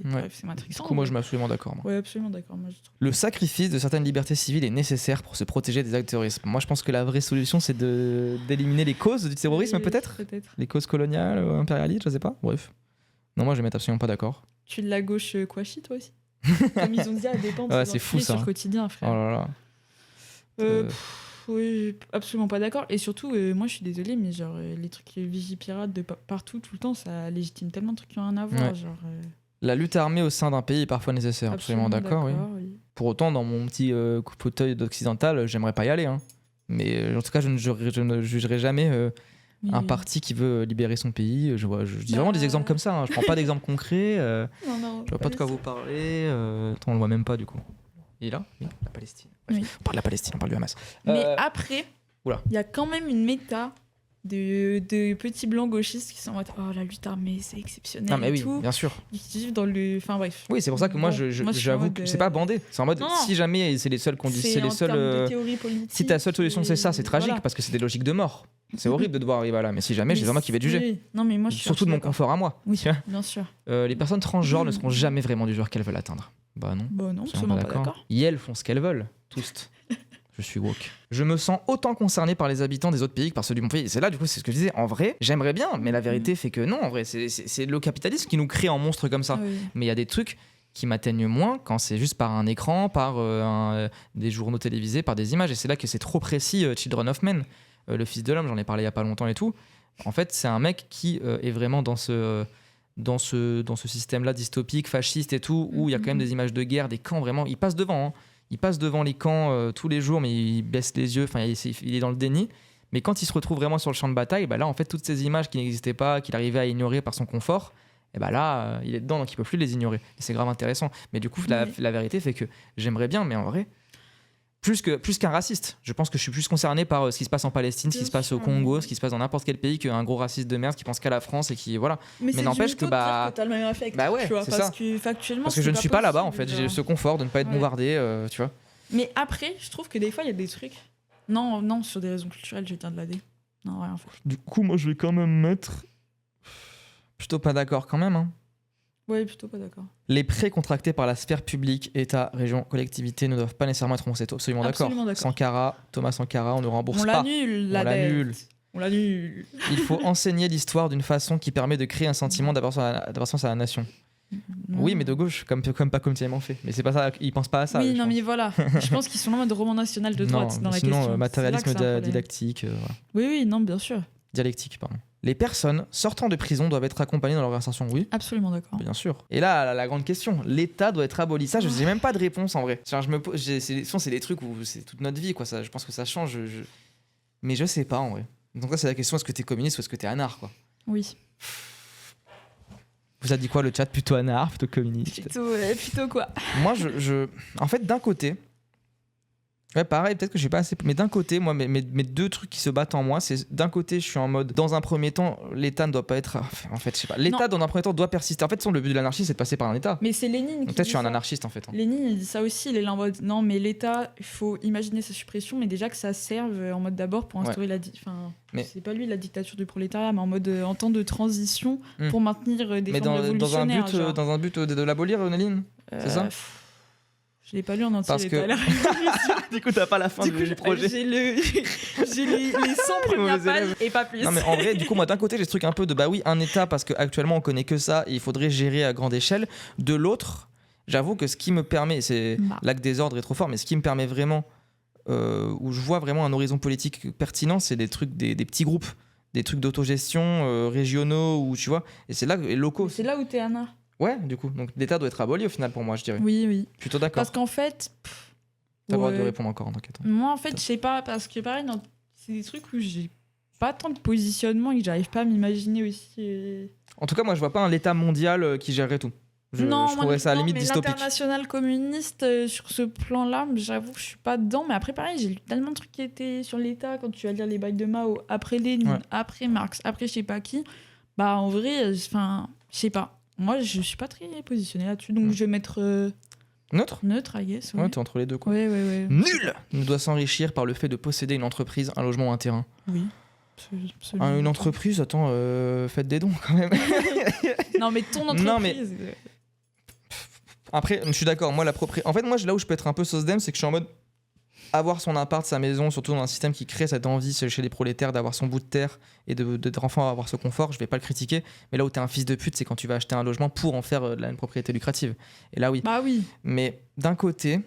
matrixant. Du coup, moi, je suis absolument d'accord. Ouais, absolument d'accord. Le sacrifice de certaines libertés civiles est nécessaire pour se protéger des actes de terrorisme. Moi, je pense que la vraie solution, c'est d'éliminer les causes du terrorisme, peut-être. Les causes coloniales, impérialistes, je sais pas. Bref. Non, moi, je vais m'être absolument pas d'accord. Tu es de la gauche Kouachi, toi aussi. Comme ils ont dit à dépendre de c'est fou, ça. Sur le quotidien, frère. Oh là là. Oui, absolument pas d'accord. Et surtout, moi je suis désolée, mais genre les trucs Vigipirate de partout, tout le temps, ça légitime tellement de trucs qui n'ont rien à voir. Genre, La lutte armée au sein d'un pays est parfois nécessaire. Absolument d'accord, oui. Pour autant, dans mon petit fauteuil d'occidental, j'aimerais pas y aller. Hein. Mais en tout cas, je ne jugerai jamais un parti qui veut libérer son pays. Je dis vraiment des exemples comme ça. Hein. Je prends pas d'exemples concrets. Non, je vois pas de quoi vous parler. On le voit même pas du coup. Il est là ? Oui, la Palestine. Oui. On parle de la Palestine, on parle du Hamas. Mais après, il y a quand même une méta de petits blancs gauchistes qui sont en mode la lutte armée, c'est exceptionnel. Ah, mais oui, tout. bien sûr. Ils vivent dans le. Enfin bref. Oui, c'est pour ça que moi, j'avoue que c'est pas bandé. C'est en mode, si jamais c'est les seules conditions. C'est les seules. Si ta seule solution c'est ça, c'est tragique parce que c'est des logiques de mort. C'est horrible de devoir arriver là. Mais si jamais, j'ai vraiment qui va être jugé. Oui. Non, mais moi, je suis surtout de mon confort à moi. Oui, bien sûr. Les personnes transgenres ne seront jamais vraiment du genre qu'elles veulent atteindre. Bah non, absolument pas d'accord. Et elles font ce qu'elles veulent, tous. Je suis woke. Je me sens autant concerné par les habitants des autres pays que par ceux du mon pays. C'est là, du coup, c'est ce que je disais. En vrai, j'aimerais bien, mais la vérité fait que non. En vrai, c'est le capitalisme qui nous crée en monstres comme ça. Oui. Mais il y a des trucs qui m'atteignent moins quand c'est juste par un écran, par des journaux télévisés, par des images. Et c'est là que c'est trop précis. Children of Men, le fils de l'homme, j'en ai parlé il y a pas longtemps et tout. En fait, c'est un mec qui est vraiment dans ce système-là dystopique, fasciste et tout, où il y a quand même des images de guerre, des camps, vraiment, il passe devant. Hein. Il passe devant les camps tous les jours, mais il baisse les yeux, enfin, il est dans le déni. Mais quand il se retrouve vraiment sur le champ de bataille, bah là, en fait, toutes ces images qui n'existaient pas, qu'il arrivait à ignorer par son confort, et bah là, il est dedans, donc il ne peut plus les ignorer. Et c'est grave intéressant. Mais du coup, la vérité fait que j'aimerais bien, mais en vrai... Plus qu'un raciste. Je pense que je suis plus concerné par ce qui se passe en Palestine, ce qui se passe au Congo, ce qui se passe dans n'importe quel pays qu'un gros raciste de merde qui pense qu'à la France et qui voilà. Mais n'empêche que t'as le même affect, ouais, tu vois, c'est parce ça. Que factuellement parce que je ne suis pas là-bas en fait, j'ai ce confort de ne pas être bombardé, tu vois. Mais après, je trouve que des fois il y a des trucs. Non, sur des raisons culturelles, je tiens de l'AD. Non, rien en fait. Du coup, moi je vais quand même mettre plutôt pas d'accord quand même hein. Ouais, plutôt pas d'accord. Les prêts contractés par la sphère publique, État, région, collectivité ne doivent pas nécessairement être remboursés. Absolument d'accord. Thomas Sankara, on ne rembourse pas. On l'annule. Il faut enseigner l'histoire d'une façon qui permet de créer un sentiment d'appartenance à la nation. Non. Oui, mais de gauche, comme pas comme tellement fait. Mais c'est pas ça, ils pensent pas à ça. Oui, non, mais voilà. Je pense qu'ils sont en mode roman national de droite dans la question. Sinon, matérialisme didactique. Voilà. Oui, non, bien sûr. Dialectique, pardon. Les personnes sortant de prison doivent être accompagnées dans leur réinsertion. Oui, Absolument d'accord. bien sûr. Et là, la grande question, l'État doit être aboli. Ça, je n'ai même pas de réponse en vrai. Genre, c'est des trucs où c'est toute notre vie, quoi. Ça, je pense que ça change. Mais je sais pas en vrai. Donc là, c'est la question, est-ce que t'es communiste ou est-ce que t'es anard, quoi. Oui. Vous avez dit quoi le chat? Plutôt anard, plutôt communiste? Plutôt quoi? Moi, en fait, d'un côté... Ouais, pareil, peut-être que j'ai pas assez. Mais d'un côté, moi, mes deux trucs qui se battent en moi, c'est d'un côté, je suis en mode, dans un premier temps, l'État ne doit pas être. En fait, je sais pas. L'État, dans un premier temps, doit persister. En fait, le but de l'anarchie, c'est de passer par un État. Mais c'est Lénine. Donc, peut-être je suis un anarchiste, en fait. Lénine, il dit ça aussi. Il est là en mode, non, mais l'État, il faut imaginer sa suppression, mais déjà que ça serve en mode d'abord pour instaurer c'est pas lui la dictature du prolétariat, mais en mode en temps de transition pour maintenir des formes révolutionnaires. Mais dans un but de l'abolir, Lénine, c'est ça? Je l'ai pas lu en entier. Parce que... du coup, t'as pas la fin du projet. J'ai les 100 premières pages et pas plus. Non, mais en vrai, du coup, moi, d'un côté, j'ai ce truc un peu de bah oui, un État, parce qu'actuellement, on connaît que ça et il faudrait gérer à grande échelle. De l'autre, j'avoue que ce qui me permet, c'est là que désordre est trop fort, mais ce qui me permet vraiment, où je vois vraiment un horizon politique pertinent, c'est des trucs, des petits groupes, des trucs d'autogestion régionaux, ou tu vois, et c'est là, et locaux. C'est là où t'es Anna. Ouais, du coup. Donc l'État doit être aboli au final pour moi, je dirais. Oui. Plutôt d'accord. Parce qu'en fait... T'as le droit de répondre encore en tant qu'État. Moi, en fait, je sais pas, parce que pareil, c'est des trucs où j'ai pas tant de positionnement et que j'arrive pas à m'imaginer aussi. En tout cas, moi, je vois pas un État mondial qui gérerait tout. Je trouverais ça à la limite dystopique. L'international communiste, sur ce plan-là, j'avoue que je suis pas dedans. Mais après, pareil, j'ai lu tellement de trucs qui étaient sur l'État quand tu vas lire les bails de Mao, après Lénine, après Marx, après je sais pas qui. Bah, en vrai, je sais pas. Moi, je suis pas très positionnée là-dessus, donc je vais mettre... Neutre, I guess. Ouais, t'es entre les deux, quoi. Ouais. Nul ne doit s'enrichir par le fait de posséder une entreprise, un logement ou un terrain. Oui. Une entreprise, attends, faites des dons, quand même. Non, mais ton entreprise... Non, mais... Après, je suis d'accord, moi, en fait, moi, là où je peux être un peu sauce d'em, c'est que je suis en mode... Avoir son appart, sa maison, surtout dans un système qui crée cette envie chez les prolétaires d'avoir son bout de terre et d'être enfant à avoir ce confort, je vais pas le critiquer. Mais là où t'es un fils de pute, c'est quand tu vas acheter un logement pour en faire une propriété lucrative. Et là, oui. Bah oui. Mais d'un côté,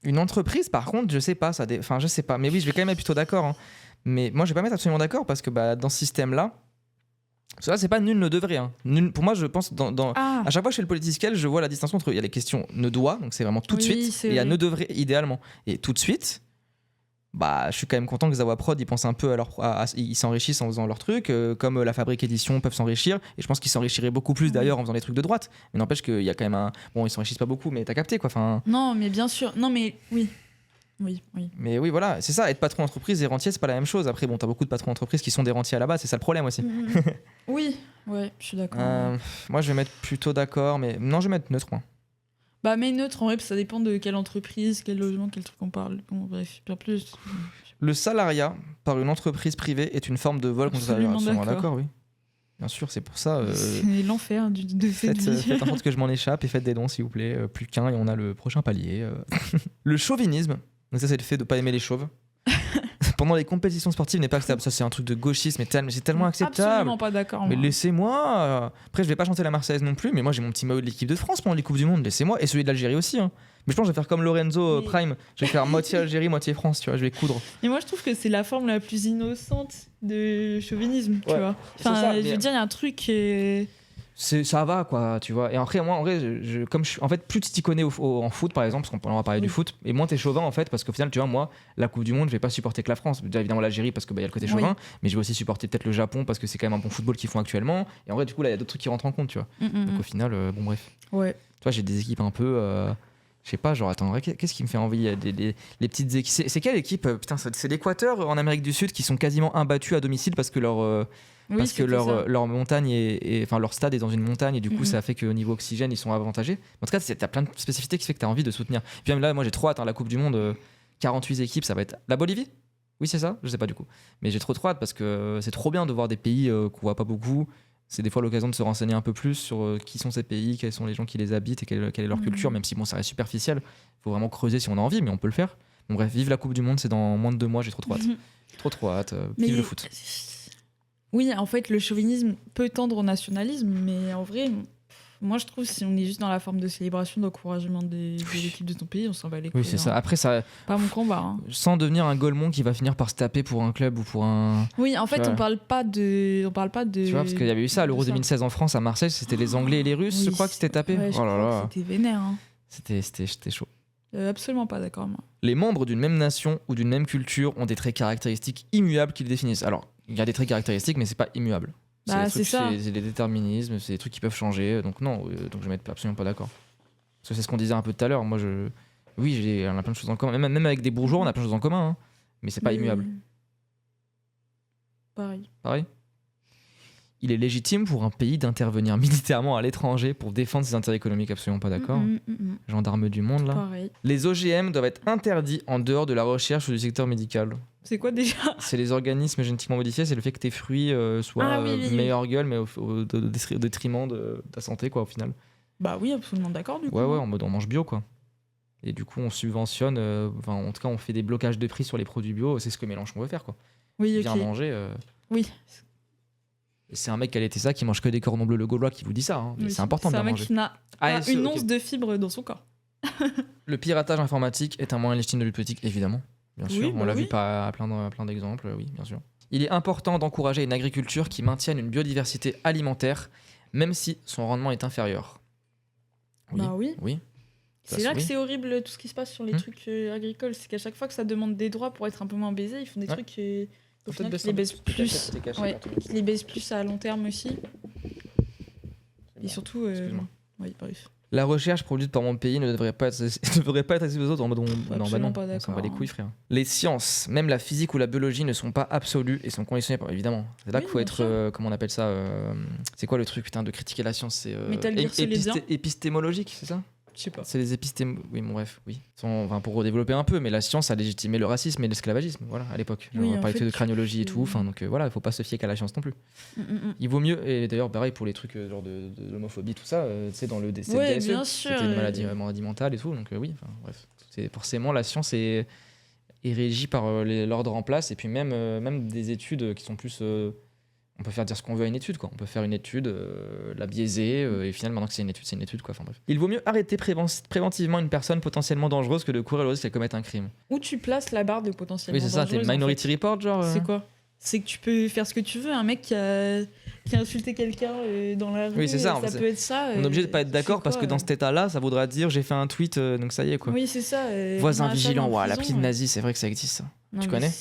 une entreprise, par contre, je sais pas. Enfin, je sais pas. Mais oui, je vais quand même être plutôt d'accord. Hein. Mais moi, je vais pas mettre absolument d'accord parce que dans ce système-là, ça, c'est pas nul ne devrait. Hein. Pour moi, je pense, à chaque fois que je fais le politiscal, je vois la distinction entre il y a les questions ne doit, donc c'est vraiment tout de suite, et il y a ne devrait idéalement. Et tout de suite, je suis quand même content que Zawa Prod, ils pensent un peu ils s'enrichissent en faisant leurs trucs, comme la Fabrique Édition peuvent s'enrichir, et je pense qu'ils s'enrichiraient beaucoup plus d'ailleurs en faisant des trucs de droite. Mais n'empêche qu'il y a quand même Bon, ils s'enrichissent pas beaucoup, mais t'as capté quoi. Enfin... Non, mais bien sûr. Non, mais oui. Oui. Mais oui, voilà, c'est ça, être patron d'entreprise et rentier, c'est pas la même chose. Après, bon, t'as beaucoup de patrons d'entreprise qui sont des rentiers à la base, c'est ça le problème aussi. Oui, ouais, je suis d'accord. Moi, je vais mettre plutôt d'accord, mais non, je vais mettre neutre, moi. Bah, mais neutre, en vrai, ça dépend de quelle entreprise, quel logement, quel truc on parle. Bon, bref, bien plus. Le salariat par une entreprise privée est une forme de vol contre Absolument d'accord, oui. Bien sûr, c'est pour ça. C'est l'enfer de cette vie. Faites en sorte que je m'en échappe et faites des dons, s'il vous plaît. Plus qu'un et on a le prochain palier. Le chauvinisme. Donc ça, c'est le fait de pas aimer les chauves. Pendant les compétitions sportives n'est pas acceptable. Ça, c'est un truc de gauchisme, mais c'est tellement acceptable. Absolument pas d'accord. Mais laissez-moi. Après, je vais pas chanter la Marseillaise non plus, mais moi j'ai mon petit maillot de l'équipe de France pendant les Coupes du Monde. Laissez-moi. Et celui de l'Algérie aussi. Hein. Mais je pense que je vais faire comme Lorenzo Prime. Je vais faire moitié Algérie, moitié France. Tu vois, je vais coudre. Et moi, je trouve que c'est la forme la plus innocente de chauvinisme. Tu vois. Enfin, je veux dire, il y a un truc. Ça va quoi, tu vois. Et après, moi en vrai, en fait, plus tu t'y connais en foot par exemple, parce qu'on va parler du foot, et moins t'es chauvin en fait, parce qu'au final, tu vois, moi, la Coupe du Monde, je vais pas supporter que la France. Déjà évidemment l'Algérie parce que y a le côté chauvin, mais je vais aussi supporter peut-être le Japon parce que c'est quand même un bon football qu'ils font actuellement. Et en vrai, du coup, là, il y a d'autres trucs qui rentrent en compte, tu vois. Donc au final, bon bref. Ouais. Tu vois, j'ai des équipes un peu. Je sais pas, genre, attends, en vrai, qu'est-ce qui me fait envie? Les petites équipes. C'est quelle équipe? Putain, c'est l'Équateur en Amérique du Sud qui sont quasiment imbattus à domicile parce que leur montagne enfin leur stade est dans une montagne et du coup ça fait qu'au niveau oxygène ils sont avantagés. En tout cas, t'as plein de spécificités qui fait que t'as envie de soutenir. Puis même là, moi j'ai trop hâte, la Coupe du Monde, 48 équipes, ça va être la Bolivie. Oui, c'est ça, je sais pas du coup. Mais j'ai trop hâte parce que c'est trop bien de voir des pays qu'on voit pas beaucoup. C'est des fois l'occasion de se renseigner un peu plus sur qui sont ces pays, quels sont les gens qui les habitent et quelle est leur culture, même si bon, ça reste superficiel. Il faut vraiment creuser si on a envie, mais on peut le faire. Bon, bref, vive la Coupe du Monde, c'est dans moins de 2 mois, j'ai trop hâte. Trop hâte. Vive le foot. Oui, en fait, le chauvinisme peut tendre au nationalisme, mais en vrai, Moi, je trouve si on est juste dans la forme de célébration, d'encouragement de l'équipe de ton pays, on s'en va les couilles. Oui, c'est ça. Après, ça. Pas mon combat. Hein. Sans devenir un golemon qui va finir par se taper pour un club ou pour un. Oui, en fait, on parle pas de. Tu vois, parce qu'il y avait eu ça à l'Euro 2016 en France, à Marseille, c'était les Anglais et les Russes, je crois, qui s'étaient tapés. Ouais, oh là là. C'était vénère. Hein. C'était chaud. Absolument pas d'accord, moi. Les membres d'une même nation ou d'une même culture ont des traits caractéristiques immuables qui les définissent. Alors, il y a des traits caractéristiques, mais c'est pas immutable. C'est ça. C'est des déterminismes, c'est des trucs qui peuvent changer. Donc non, donc je vais être absolument pas d'accord. Parce que c'est ce qu'on disait un peu tout à l'heure. Moi, oui, on a plein de choses en commun. Même avec des bourgeois, on a plein de choses en commun. Hein. Mais c'est pas immuable. Pareil. Il est légitime pour un pays d'intervenir militairement à l'étranger pour défendre ses intérêts économiques. Absolument pas d'accord. Gendarme du monde, là. Pareil. Les OGM doivent être interdits en dehors de la recherche ou du secteur médical. C'est quoi déjà ? C'est les organismes génétiquement modifiés, c'est le fait que tes fruits soient meilleure gueule, mais au détriment de ta santé, quoi, au final. Bah oui, absolument d'accord, du coup. Ouais, en mode on mange bio, quoi. Et du coup, on subventionne, en tout cas, on fait des blocages de prix sur les produits bio, c'est ce que Mélenchon veut faire, quoi. Oui, ok. Bien manger. Oui. Et c'est un mec qui a été ça, qui mange que des cordons bleus le Gaulois, qui vous dit ça. Hein. Oui, c'est important de bien manger. C'est un mec qui n'a pas une once de fibre dans son corps. Le piratage informatique est un moyen légitime de lutte politique, évidemment. Bien sûr, oui, on l'a vu à plein d'exemples, oui, bien sûr. Il est important d'encourager une agriculture qui maintienne une biodiversité alimentaire, même si son rendement est inférieur. Oui. C'est là que c'est horrible tout ce qui se passe sur les trucs agricoles. C'est qu'à chaque fois que ça demande des droits pour être un peu moins baisé, ils font des trucs au final qui les baissent plus. Qui les baissent plus à long terme aussi. Et surtout. Oui, bref. La recherche produite par mon pays ne devrait pas être accessible aux autres en mode non, pas d'accord. on va les couilles, frère. Les sciences, même la physique ou la biologie, ne sont pas absolues et sont conditionnées par. Évidemment. C'est là qu'il faut être. Comment on appelle ça c'est quoi le truc, putain, de critiquer la science ? C'est épistémologique, c'est ça ? Je sais pas. C'est les Oui, bon, bref, oui. Pour redévelopper un peu, mais la science a légitimé le racisme et l'esclavagisme, voilà, à l'époque. On parlait de craniologie et tout, donc voilà, il faut pas se fier qu'à la science non plus. Il vaut mieux, et d'ailleurs, pareil pour les trucs genre de l'homophobie, tout ça, c'est dans le DSE, bien sûr, c'était une maladie mentale et tout, donc oui, bref. Forcément, la science est régie par l'ordre en place, et puis même des études qui sont plus. On peut faire dire ce qu'on veut à une étude, quoi. On peut faire une étude, la biaiser, et finalement, maintenant que c'est une étude, quoi. Enfin bref. Il vaut mieux arrêter préventivement une personne potentiellement dangereuse que de courir le risque qu'elle commette un crime. Où tu places la barre de potentiellement dangereuse ? Oui, c'est ça, t'es Minority Report, genre. C'est quoi ? C'est que tu peux faire ce que tu veux. Un mec qui a insulté quelqu'un dans la rue, oui, c'est ça, peut être ça. On est obligé de pas être d'accord parce que dans cet état-là, ça voudra dire j'ai fait un tweet, donc ça y est, quoi. Oui, c'est ça. Voisin vigilant, l'appli de nazi, c'est vrai que ça existe, ça. Tu connais ?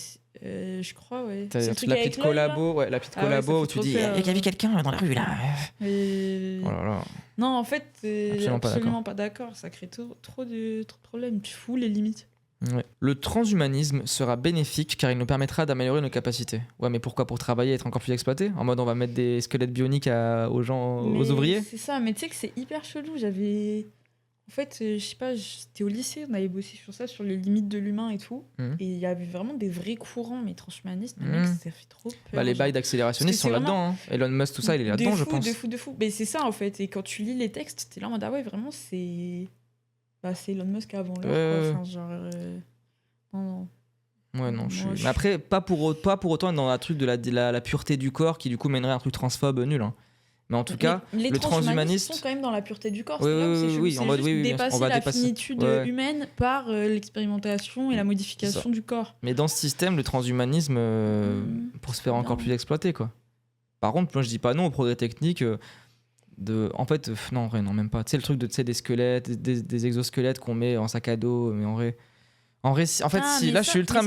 Je crois, ouais. T'as la petite collabo, où tu dis il y a vu quelqu'un dans la rue là. Oh là là. Non, en fait, absolument pas d'accord. Ça crée trop de problèmes. Tu fous les limites. Ouais. Le transhumanisme sera bénéfique car il nous permettra d'améliorer nos capacités. Ouais, mais pourquoi ? Pour travailler et être encore plus exploité ? En mode on va mettre des squelettes bioniques aux ouvriers ? C'est ça, mais tu sais que c'est hyper chelou. En fait, je sais pas, j'étais au lycée, on avait bossé sur ça, sur les limites de l'humain et tout. Et il y avait vraiment des vrais courants, mais transhumanistes, mec, ça fait trop peur. Les bails d'accélérationnistes sont là-dedans. Hein. Elon Musk, tout ça, il est là-dedans, je pense. De fou. Mais c'est ça, en fait. Et quand tu lis les textes, t'es là en mode, ah ouais, vraiment, c'est Elon Musk avant l'heure. Enfin, genre. Non. Ouais, non, Mais après, pas pour autant être dans la truc de la pureté du corps qui, du coup, mènerait à un truc transphobe nul. Hein. Mais en tout cas, le transhumaniste sont quand même dans la pureté du corps. Oui, en mode on va dépasser la finitude humaine par l'expérimentation et la modification du corps. Mais dans ce système, le transhumanisme pour se faire encore plus exploiter, quoi. Par contre, moi je dis pas non au progrès technique. En fait, non, même pas. Tu sais le truc des squelettes, des exosquelettes qu'on met en sac à dos, mais en fait, si là je suis ultra,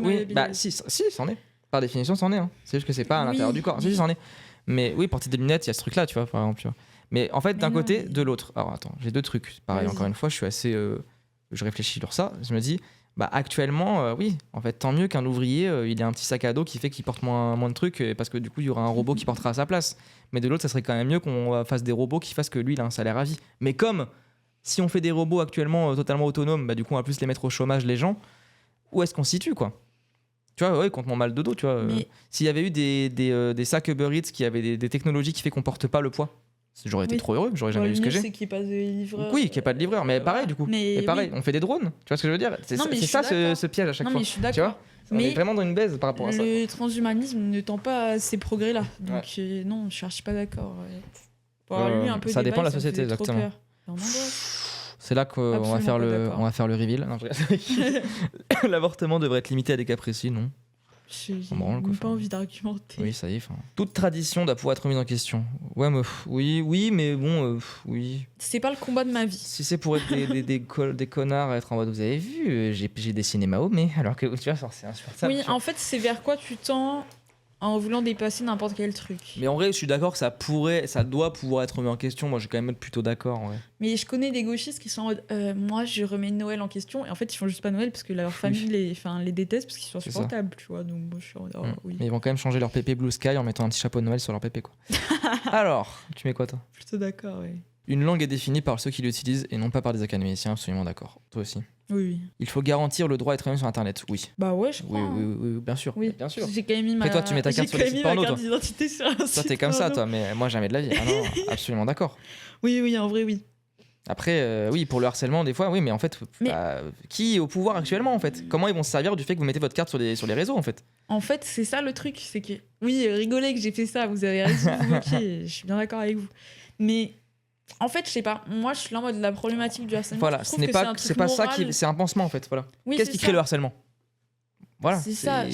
oui, bah si, c'en est. Par définition, c'en est. Hein. C'est juste que c'est pas à l'intérieur du corps. Si, c'en est. Mais oui, porter des lunettes, il y a ce truc-là, tu vois, par exemple. Tu vois. Mais en fait, d'un côté, de l'autre. Alors attends, j'ai deux trucs. Pareil, encore une fois, je suis assez. Je réfléchis sur ça. Je me dis, actuellement, oui, en fait, tant mieux qu'un ouvrier, il ait un petit sac à dos qui fait qu'il porte moins de trucs, parce que du coup, il y aura un robot qui portera à sa place. Mais de l'autre, ça serait quand même mieux qu'on fasse des robots qui fassent que lui, il a un salaire à vie. Mais comme si on fait des robots actuellement totalement autonomes, du coup, on va plus les mettre au chômage, les gens, où est-ce qu'on se situe, quoi ? Tu vois, contre mon mal de dos, tu vois. S'il y avait eu des sacs Uber Eats qui avaient des technologies qui fait qu'on porte pas le poids, j'aurais été trop heureux, j'aurais jamais eu ce que j'ai. C'est qu'il n'y ait pas de livreur. Oui, qu'il n'y ait pas de livreur, mais pareil du coup. Et pareil, on fait des drones, tu vois ce que je veux dire ? C'est ça ce piège à chaque fois. Non, mais je suis d'accord. Tu vois ? On est vraiment dans une baise par rapport à ça. Le transhumanisme ne tend pas à ces progrès-là. Donc non, je suis archi pas d'accord. Pour avoir lu un peu ça des dépend de la bails, ça me société, faisait trop exactement. peur. En angoisse. C'est là qu'on va Absolument faire, pas d'accord. on va faire le reveal. Non, je rigole. L'avortement devrait être limité à des cas précis, non? J'ai On branle, quoi, même pas enfin. envie d'argumenter. Oui, ça y est. Toute tradition doit pouvoir être remise en question. Ouais, mais oui, mais bon, oui. C'est pas le combat de ma vie. Si c'est pour être des connards à être en mode, vous avez vu, j'ai dessiné Mahomet, alors que tu vois, c'est insupportable. Oui, en fait, c'est vers quoi tu tends en voulant dépasser n'importe quel truc. Mais en vrai, je suis d'accord que ça doit pouvoir être remis en question. Moi, je vais quand même être plutôt d'accord. Ouais. Mais je connais des gauchistes qui sont en mode moi, je remets Noël en question. Et en fait, ils font juste pas Noël parce que leur famille les déteste parce qu'ils sont C'est insupportables, tu vois. Donc, moi, je suis en mode oui. Mais ils vont quand même changer leur pépé Blue Sky en mettant un petit chapeau de Noël sur leur pépé, quoi. Alors, tu mets quoi, toi? Plutôt d'accord, oui. Une langue est définie par ceux qui l'utilisent et non pas par des académiciens, absolument d'accord. Toi aussi. Oui. Il faut garantir le droit à être même sur Internet, oui. Bah ouais, je crois. Oui, bien sûr. Oui. Bien sûr. J'ai quand même mis Après, toi, tu mets ta carte sur les sites porno, toi. d'identité sur un Toi, site t'es comme ça, porno. toi, mais moi, jamais de la vie. Ah non, absolument d'accord. Oui, en vrai, oui. Après, oui, pour le harcèlement, des fois, oui, mais en fait, qui est au pouvoir actuellement, en fait? Comment ils vont se servir du fait que vous mettez votre carte sur les réseaux, en fait? En fait, c'est ça le truc, c'est que oui, rigolez que j'ai fait ça, vous avez raison, vous moquez, je suis bien d'accord avec vous. Mais en fait, je sais pas, moi je suis là en mode la problématique du harcèlement. Voilà, je ce trouve n'est que pas, c'est c'est pas ça qui, c'est un pansement, en fait. Voilà. Oui, Qu'est-ce c'est qui ça. crée le harcèlement? Voilà. C'est ça.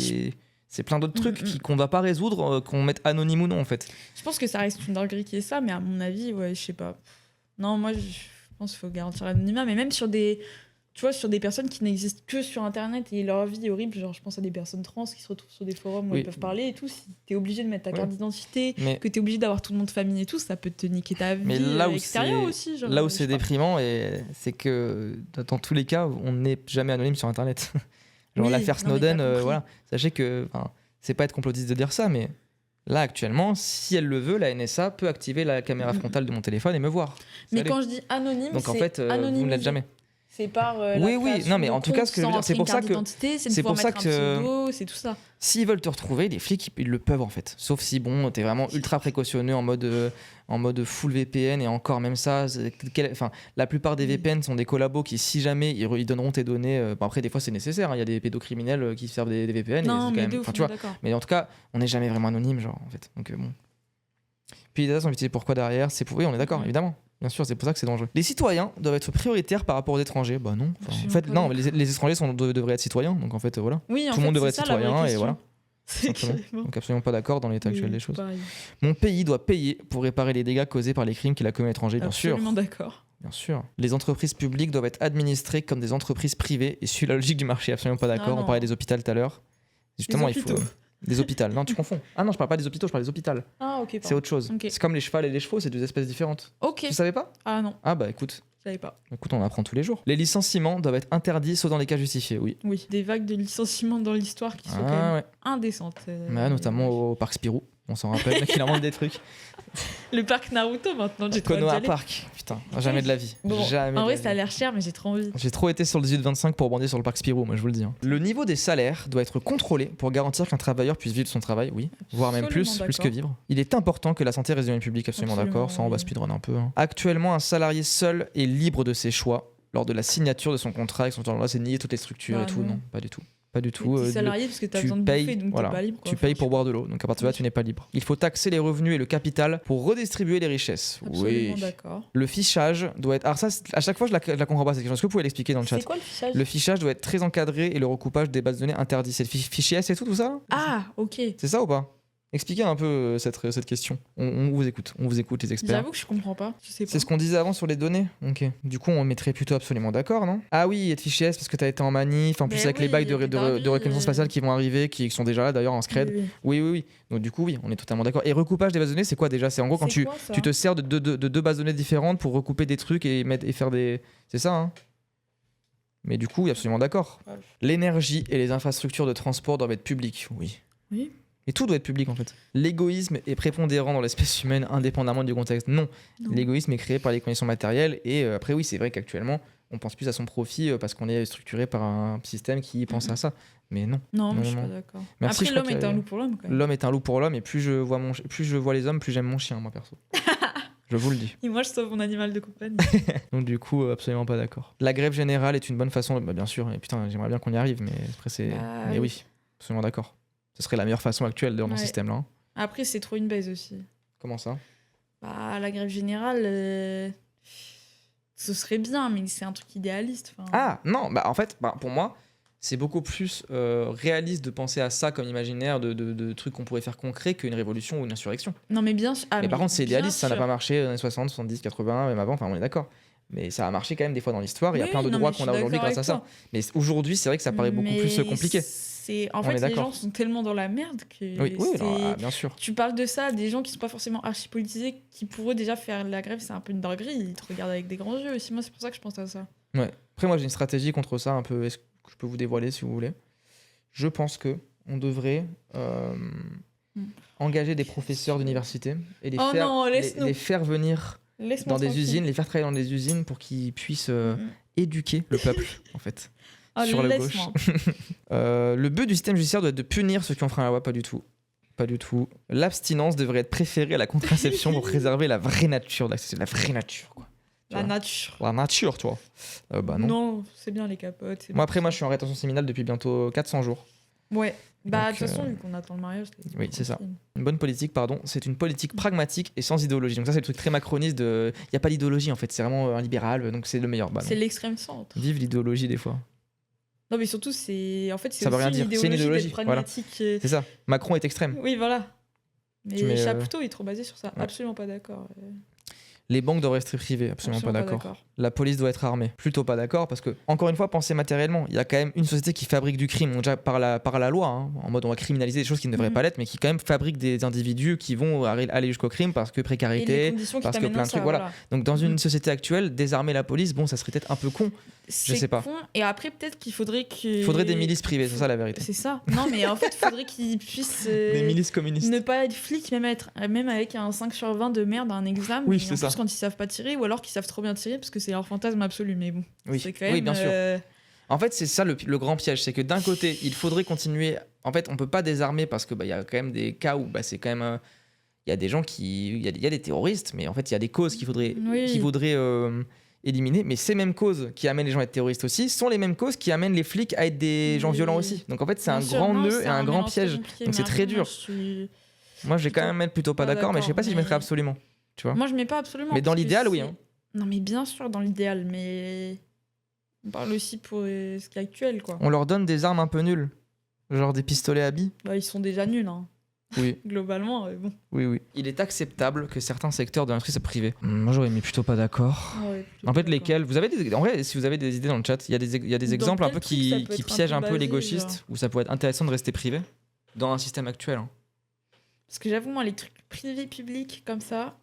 C'est plein d'autres trucs Mm. qu'on ne va pas résoudre, qu'on mette anonyme ou non, en fait. Je pense que ça reste une dinguerie qui est ça, mais à mon avis, ouais, je sais pas. Non, moi je pense qu'il faut garantir l'anonymat, mais même sur des. Tu vois, sur des personnes qui n'existent que sur Internet et leur vie est horrible, genre je pense à des personnes trans qui se retrouvent sur des forums où Oui. elles peuvent parler et tout, si t'es obligé de mettre ta Ouais. carte d'identité, Mais, que t'es obligé d'avoir tout le nom de famille et tout, ça peut te niquer ta vie mais là où extérieure c'est, aussi. Genre, là où je c'est sais pas. déprimant, c'est que dans tous les cas, on n'est jamais anonyme sur Internet. Genre Oui, l'affaire non, mais Snowden, t'as compris. voilà. Sachez que, c'est pas être complotiste de dire ça, mais là actuellement, si elle le veut, la NSA peut activer la caméra frontale de mon téléphone et me voir. Mais Allez. quand je dis anonyme, Donc en c'est fait, vous ne anonymisé. l'êtes jamais. C'est par Oui, non, mais en tout cas, ce que je veux dire, c'est pour ça que c'est pour ça que pseudo, c'est tout ça. S'ils veulent te retrouver, les flics, ils le peuvent en fait. Sauf si, bon, t'es vraiment ultra précautionneux en mode full VPN et encore même ça. La plupart des VPN sont des collabos qui, si jamais, ils donneront tes données. Bon, après, des fois, c'est nécessaire. Il y a des pédocriminels qui servent des VPN. Non, et mais quand de même, ouf, tu vois. d'accord. Mais en tout cas, on n'est jamais vraiment anonyme, genre, en fait. Donc, bon. Puis les data sont utilisées pourquoi derrière? C'est pour... Oui, on est d'accord, évidemment. Bien sûr, c'est pour ça que c'est dangereux. Les citoyens doivent être prioritaires par rapport aux étrangers. Bah non. En fait, non, les étrangers devraient être citoyens. Donc en fait, voilà. Oui, Tout le monde devrait être citoyen et voilà. C'est Simplement. carrément. Donc absolument pas d'accord dans l'état actuel des choses. Pareil. Mon pays doit payer pour réparer les dégâts causés par les crimes qu'il a commis à l'étranger, bien sûr. Absolument d'accord. Bien sûr. Les entreprises publiques doivent être administrées comme des entreprises privées et suivre la logique du marché, absolument pas d'accord. Ah On parlait des hôpitaux tout à l'heure. Justement, il faut. hôpitaux. Des hôpitaux. Non, tu confonds. Ah non, je parle pas des hôpitaux, je parle des hôpitaux. Ah, ok. C'est pardon. autre chose. Ok. C'est comme les chevals et les chevaux, c'est deux espèces différentes. Ok. Tu savais pas? Ah non, Ah bah écoute. je savais pas. Écoute, on apprend tous les jours. Les licenciements doivent être interdits sauf dans les cas justifiés, oui. Oui, des vagues de licenciements dans l'histoire qui sont quand Ah même ouais. indécentes. Ouais, notamment au parc Spirou. On s'en rappelle, qu'il invente des trucs. Le parc Naruto maintenant, j'ai trop hâte d'y Konoha aller. Park. Putain, jamais de la vie. Bon, Jamais en de vrai, la ça a vie. l'air cher, mais j'ai trop envie. J'ai trop été sur le 18-25 pour bander sur le parc Spirou, moi je vous le dis. Hein. Le niveau des salaires doit être contrôlé pour garantir qu'un travailleur puisse vivre de son travail, oui, voire même Absolument plus que d'accord. vivre. Il est important que la santé reste une publique, absolument d'accord, ça on va oui. speedrun un peu. Hein. Actuellement, un salarié seul est libre de ses choix lors de la signature de son contrat avec son temps c'est nier toutes les structures Bah et tout, non. non, pas du tout. Pas du tout. T'es salarié parce que t'as tu besoin de payes, bouffer, donc voilà. t'es pas libre. quoi. Tu payes Enfin, pour boire de l'eau, donc à partir de là, tu n'es pas libre. Il faut taxer les revenus et le capital pour redistribuer les richesses. Absolument Oui. d'accord. Le fichage doit être. Alors, ça, à chaque fois, je la comprends pas cette question. Est-ce que vous pouvez l'expliquer dans le chat? C'est quoi le fichage Le fichage doit être très encadré et le recoupage des bases de données interdit. C'est le fichier S et tout ça? Ah, ok. C'est ça ou pas? Expliquez un peu cette question. On vous écoute les experts. J'avoue que je comprends pas. Je sais pas. C'est ce qu'on disait avant sur les données. Ok. Du coup, on mettrait plutôt absolument d'accord, non? Ah oui, il y a de fichiers S parce que t'as été en manif. En plus, Mais avec les oui, bails il y a des de dingueries, reconnaissance faciale qui vont arriver, qui sont déjà là d'ailleurs en scred. Oui, oui. Oui. Donc du coup, oui, on est totalement d'accord. Et recoupage des bases de données, c'est quoi déjà? C'est en gros quand C'est quoi, ça tu te sers de deux bases de données différentes pour recouper des trucs et faire des. C'est ça, hein? Mais du coup, oui, absolument d'accord. Ouais. L'énergie et les infrastructures de transport doivent être publiques. Oui. Oui. Et tout doit être public en fait. L'égoïsme est prépondérant dans l'espèce humaine indépendamment du contexte. Non. Non. L'égoïsme est créé par les conditions matérielles et après oui c'est vrai qu'actuellement on pense plus à son profit parce qu'on est structuré par un système qui pense à ça. Mais non. Non, mais je suis non. pas d'accord. Merci, je Après, crois l'homme qu'il y est a- un loup pour l'homme, quand même. L'homme est un loup pour l'homme et plus je vois les hommes plus j'aime mon chien moi perso. Je vous le dis. Et moi, je sauve mon animal de compagnie. Donc du coup absolument pas d'accord. La grève générale est une bonne façon bah, bien sûr et putain j'aimerais bien qu'on y arrive mais après c'est Bah, mais oui absolument d'accord. Ce serait la meilleure façon actuelle dans ce Ouais. système là. Après, c'est trop une baise aussi. Comment ça? Bah, la grève générale, ce serait bien, mais c'est un truc idéaliste. Ah, non, bah en fait, pour moi, c'est beaucoup plus réaliste de penser à ça comme imaginaire de trucs qu'on pourrait faire concret qu'une révolution ou une insurrection. Non, mais bien sûr. Mais par contre, c'est idéaliste, ça n'a pas marché dans les années 60, 70, 80, même avant, enfin on est d'accord. Mais ça a marché quand même des fois dans l'histoire, il y a plein de droits qu'on a aujourd'hui grâce à ça. Mais aujourd'hui, c'est vrai que ça paraît beaucoup plus compliqué. En fait, les gens sont tellement dans la merde que. Oui, alors, bien sûr. Tu parles de ça à des gens qui sont pas forcément archi-politisés, qui pour eux, déjà, faire la grève, c'est un peu une dinguerie. Ils te regardent avec des grands yeux aussi. Moi, c'est pour ça que je pense à ça. Ouais. Après, moi, j'ai une stratégie contre ça un peu. Est-ce que je peux vous dévoiler si vous voulez? Je pense que on devrait engager des professeurs d'université et les faire venir dans des usines, les faire travailler dans des usines pour qu'ils puissent éduquer le peuple, en fait. Sur la gauche. Le but du système judiciaire doit être de punir ceux qui ont frein la loi, pas du tout. Pas du tout. L'abstinence devrait être préférée à la contraception pour préserver la vraie nature. C'est la vraie nature, quoi. La nature. La nature, toi. Bah non. Non, c'est bien les capotes. Moi, après, je suis en rétention séminale depuis bientôt 400 jours. Ouais. Bah, de toute façon, vu qu'on attend le mariage. Oui, c'est ça. Une bonne politique, pardon. C'est une politique pragmatique et sans idéologie. Donc, ça, c'est le truc très macroniste de. Il n'y a pas d'idéologie, en fait. C'est vraiment un libéral, donc c'est le meilleur. Bah, c'est l'extrême centre. Vive l'idéologie, des fois. Non, mais surtout, c'est. En fait, c'est ça veut aussi rien dire. C'est une idéologie pragmatique. Voilà. C'est ça. Macron est extrême. Oui, voilà. Mais Chapoutot est trop basé sur ça. Ouais. Absolument pas d'accord. Les banques doivent rester privées, absolument pas d'accord. La police doit être armée, plutôt pas d'accord, parce que, encore une fois, pensez matériellement. Il y a quand même une société qui fabrique du crime, déjà par la loi, hein, en mode on va criminaliser des choses qui ne devraient pas l'être, mais qui quand même fabrique des individus qui vont aller jusqu'au crime parce que précarité, parce que plein de trucs. Voilà. Donc dans une société actuelle, désarmer la police, bon, ça serait peut-être un peu con. Je sais pas. Con. Et après, peut-être qu'il faudrait Il faudrait des milices privées, c'est ça la vérité. C'est ça. Non, mais en fait, il faudrait qu'ils puissent. Des milices communistes. Ne pas être flics, même avec un 5 sur 20 de merde, un examen. Oui, c'est ça. Plus quand ils savent pas tirer, ou alors qu'ils savent trop bien tirer parce que c'est leur fantasme absolu. Mais bon. Oui, c'est quand même, bien sûr. En fait, c'est ça le grand piège, c'est que d'un côté, il faudrait continuer. En fait, on peut pas désarmer parce que y a quand même des cas où c'est quand même. Il y a des gens qui. Il y a des terroristes, mais en fait, il y a des causes qu'il faudrait éliminer, mais ces mêmes causes qui amènent les gens à être terroristes aussi sont les mêmes causes qui amènent les flics à être des gens violents aussi. Donc en fait, c'est un grand nœud et un grand piège. Donc c'est très dur. Moi, je vais quand même être plutôt pas d'accord, mais je sais pas si je mettrais absolument. Tu vois. Moi, je mets pas absolument. Mais dans l'idéal, oui. Hein. Non, mais bien sûr, dans l'idéal, mais on parle aussi pour ce qui est actuel, quoi. On leur donne des armes un peu nulles, genre des pistolets à billes. Bah, ils sont déjà nuls, hein. Oui. Globalement, bon. Oui. Il est acceptable que certains secteurs de l'industrie soient privés. Moi, j'aurais mis plutôt pas d'accord. Ouais, en fait, lesquels vous avez en vrai, si vous avez des idées dans le chat, il y a des exemples un peu qui piègent un peu les gauchistes, où ça pourrait être intéressant de rester privé dans un système actuel. Hein. Parce que j'avoue, moi, les trucs privés, publics, comme ça,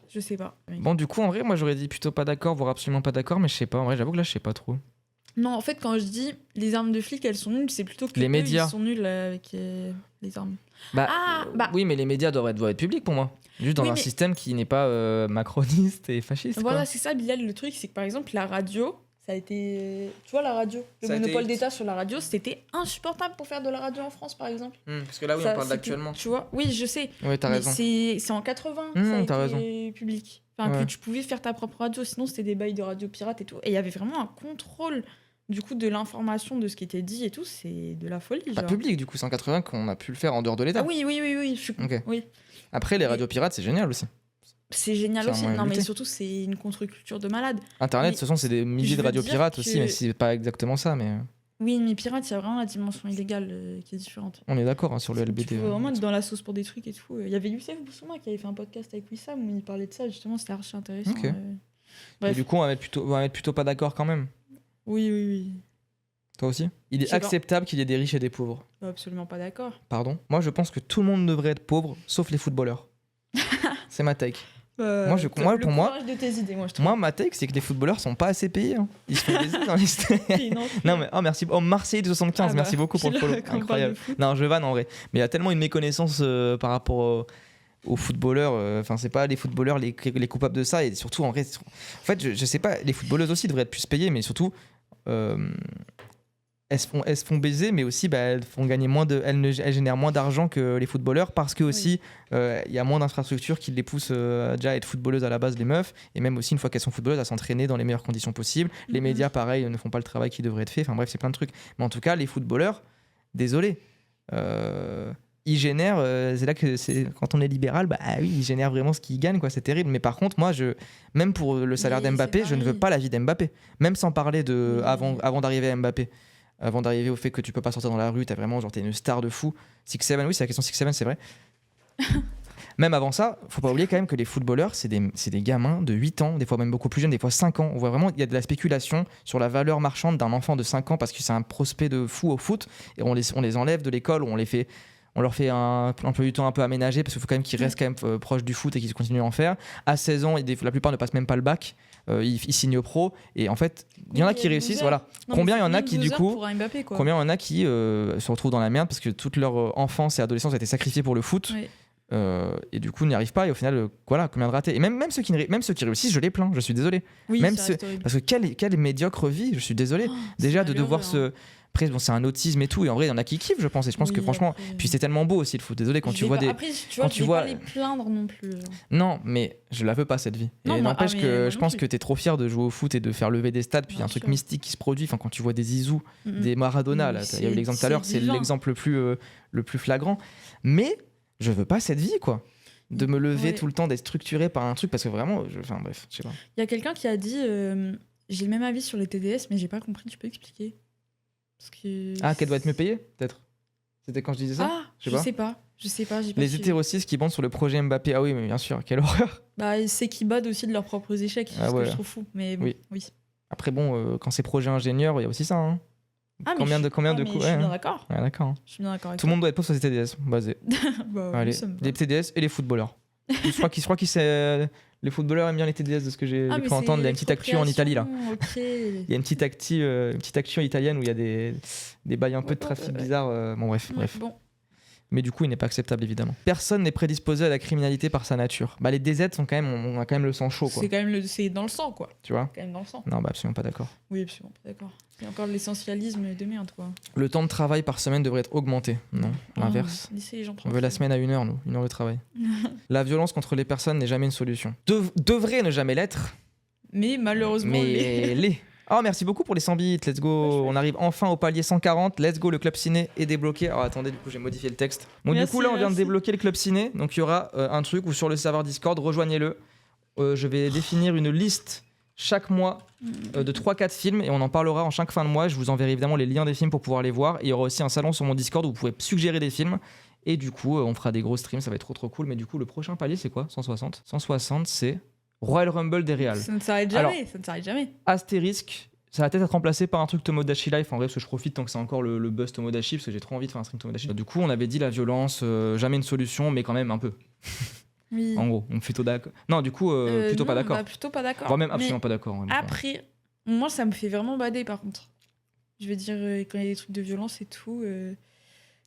je sais pas. Bon, du coup, en vrai, moi, j'aurais dit plutôt pas d'accord, voire absolument pas d'accord, mais je sais pas. En vrai, j'avoue que là, je sais pas trop. Non, en fait, quand je dis les armes de flics, elles sont nulles, c'est plutôt que les médias ils sont nuls avec les armes. Oui, mais les médias doivent être publics pour moi. Juste dans un système qui n'est pas macroniste et fasciste. Voilà, c'est ça, Bilal. Le truc, c'est que par exemple, la radio, ça a été. Tu vois, la radio, le monopole d'État sur la radio, c'était insupportable pour faire de la radio en France, par exemple. Parce que là, oui, on parle d'actuellement. Tu vois, oui, je sais. Oui, t'as raison. C'est en 80 ça a été public. Enfin, que tu pouvais faire ta propre radio, sinon c'était des bails de radio pirates et tout. Et il y avait vraiment un contrôle. Du coup, de l'information, de ce qui était dit et tout, c'est de la folie. Pas public, du coup, c'est en 80 qu'on a pu le faire en dehors de l'État. Ah oui. Je suis oui. Après, les radios pirates, c'est génial aussi. C'est génial aussi. Non, mais surtout, c'est une contre-culture de malade. Internet, de toute façon, c'est des milliers de radios pirates aussi, mais c'est pas exactement ça. Mais... Oui, mais pirates, il y a vraiment la dimension illégale qui est différente. On est d'accord sur le LBD. Tu peux vraiment être dans la sauce pour des trucs et tout. Il y avait Youssef Boussouma qui avait fait un podcast avec Wissam où il parlait de ça, justement, c'était archi intéressant. Okay. Et du coup, on va mettre plutôt pas d'accord quand même. Oui. Toi aussi ? Il est acceptable qu'il y ait des riches et des pauvres. Absolument pas d'accord. Pardon ? Moi, je pense que tout le monde devrait être pauvre, sauf les footballeurs. C'est ma take. Pour moi, ma take, c'est que les footballeurs sont pas assez payés. Hein. Ils se font baiser dans les non mais merci. Marseille de 75, merci beaucoup pour le follow. Incroyable. Non, je vanne en vrai. Mais il y a tellement une méconnaissance par rapport aux footballeurs. Enfin, c'est pas les footballeurs les coupables de ça. Et surtout, en fait, je sais pas. Les footballeuses aussi devraient être plus payées, mais surtout. Elles se font baiser, mais aussi elles font gagner elles génèrent moins d'argent que les footballeurs parce que aussi y a moins d'infrastructures qui les poussent déjà à être footballeuses à la base, les meufs, et même aussi une fois qu'elles sont footballeuses à s'entraîner dans les meilleures conditions possibles. Les médias pareil ne font pas le travail qui devrait être fait, enfin bref, c'est plein de trucs. Mais en tout cas, les footballeurs, désolé, il génère, c'est là que quand on est libéral, bah oui, il génère vraiment ce qu'il gagne, quoi, c'est terrible. Mais par contre, moi, même pour le salaire d'Mbappé, je ne veux pas la vie d'Mbappé. Même sans parler avant d'arriver à Mbappé, avant d'arriver au fait que tu peux pas sortir dans la rue, t'es une star de fou. 6-7, oui, c'est la question 6-7, c'est vrai. Même avant ça, faut pas oublier quand même que les footballeurs, c'est des gamins de 8 ans, des fois même beaucoup plus jeunes, des fois 5 ans. On voit vraiment, il y a de la spéculation sur la valeur marchande d'un enfant de 5 ans parce que c'est un prospect de fou au foot et on les enlève de l'école, on leur fait un emploi du temps un peu aménagé parce qu'il faut quand même qu'ils restent quand même proches du foot et qu'ils continuent à en faire. À 16 ans, la plupart ne passent même pas le bac. Ils signent pro et en fait il y en a qui réussissent, voilà. Combien il y en a qui du coup combien il y en a qui se retrouvent dans la merde parce que toute leur enfance et adolescence a été sacrifiée pour le foot. Et du coup n'y arrivent pas et au final voilà, combien de ratés. Et même ceux qui réussissent, je les plains, je suis désolé. Même parce que quelle médiocre vie, je suis désolé. Déjà de devoir après bon, c'est un autisme et tout et en vrai il y en a qui kiffent, je pense, et je pense que franchement après... puis c'est tellement beau aussi le foot, désolé, quand tu vois après, tu vois pas les plaindre non plus. Non, mais je la veux pas cette vie. Non, et n'empêche que je pense que t'es trop fier de jouer au foot et de faire lever des stades, puis il y a un truc mystique qui se produit, enfin quand tu vois des Zizou, des Maradona, là il y a eu l'exemple tout à l'heure, c'est l'exemple le plus flagrant. Mais je veux pas cette vie, quoi, de me lever tout le temps, d'être structuré par un truc, parce que vraiment enfin bref, je sais pas. Il y a quelqu'un qui a dit j'ai le même avis sur les TDS, mais j'ai pas compris, tu peux expliquer? Qu'elle doit être mieux payée, peut-être. C'était quand je disais ça? Je sais pas. J'ai pas les hétérocistes qui bandent sur le projet Mbappé, ah oui, mais bien sûr, quelle horreur. C'est qu'ils badent aussi de leurs propres échecs, ce que je trouve fou. Mais bon, oui. Après bon, quand c'est projet ingénieur, il y a aussi ça. Hein. Combien de coups? Je suis bien d'accord. Ouais, d'accord. Je suis bien d'accord. Tout le monde doit être pauvre sur les TDS, basé. Allez, les TDS et les footballeurs. Je crois que les footballeurs aiment bien les TDS, de ce que j'ai pu entendre. Il y a une petite actu en Italie là. Il y a une petite actu italienne où il y a des bails un peu de trafic bizarre. Bon bref. Bon. Mais du coup, il n'est pas acceptable évidemment. Personne n'est prédisposé à la criminalité par sa nature. Les DZ sont on a quand même le sang chaud, quoi. C'est dans le sang, quoi. Tu vois? C'est quand même dans le sang. Non, absolument pas d'accord. Oui, absolument pas d'accord. C'est encore de l'essentialisme de merde, quoi. Le temps de travail par semaine devrait être augmenté. Non, l'inverse. On veut la semaine à 1 heure, nous. 1 heure de travail. La violence contre les personnes n'est jamais une solution. Devrait ne jamais l'être. Mais malheureusement, Oh, merci beaucoup pour les 100 bits, let's go. On arrive enfin au palier 140, let's go, le club ciné est débloqué. Alors attendez, du coup j'ai modifié le texte. Bon, du coup là on vient de débloquer le club ciné, donc il y aura un truc où sur le serveur Discord, rejoignez-le. Je vais définir une liste chaque mois de 3-4 films et on en parlera en chaque fin de mois. Je vous enverrai évidemment les liens des films pour pouvoir les voir. Et il y aura aussi un salon sur mon Discord où vous pouvez suggérer des films. Et du coup on fera des gros streams, ça va être trop cool. Mais du coup le prochain palier c'est quoi? 160 c'est Royal Rumble des Réals. Ça ne s'arrête jamais. Astérisque, ça va peut-être être remplacé par un truc Tomodachi Life. En vrai, parce que je profite tant que c'est encore le buzz Tomodachi, parce que j'ai trop envie de faire un stream Tomodachi. Du coup, on avait dit la violence, jamais une solution, mais quand même un peu. Oui. En gros, on est plutôt d'accord. Non, du coup, plutôt pas d'accord. Plutôt pas d'accord. Voire même absolument pas d'accord. Hein, après, moi, ça me fait vraiment bader, par contre. Je veux dire, quand il y a des trucs de violence et tout.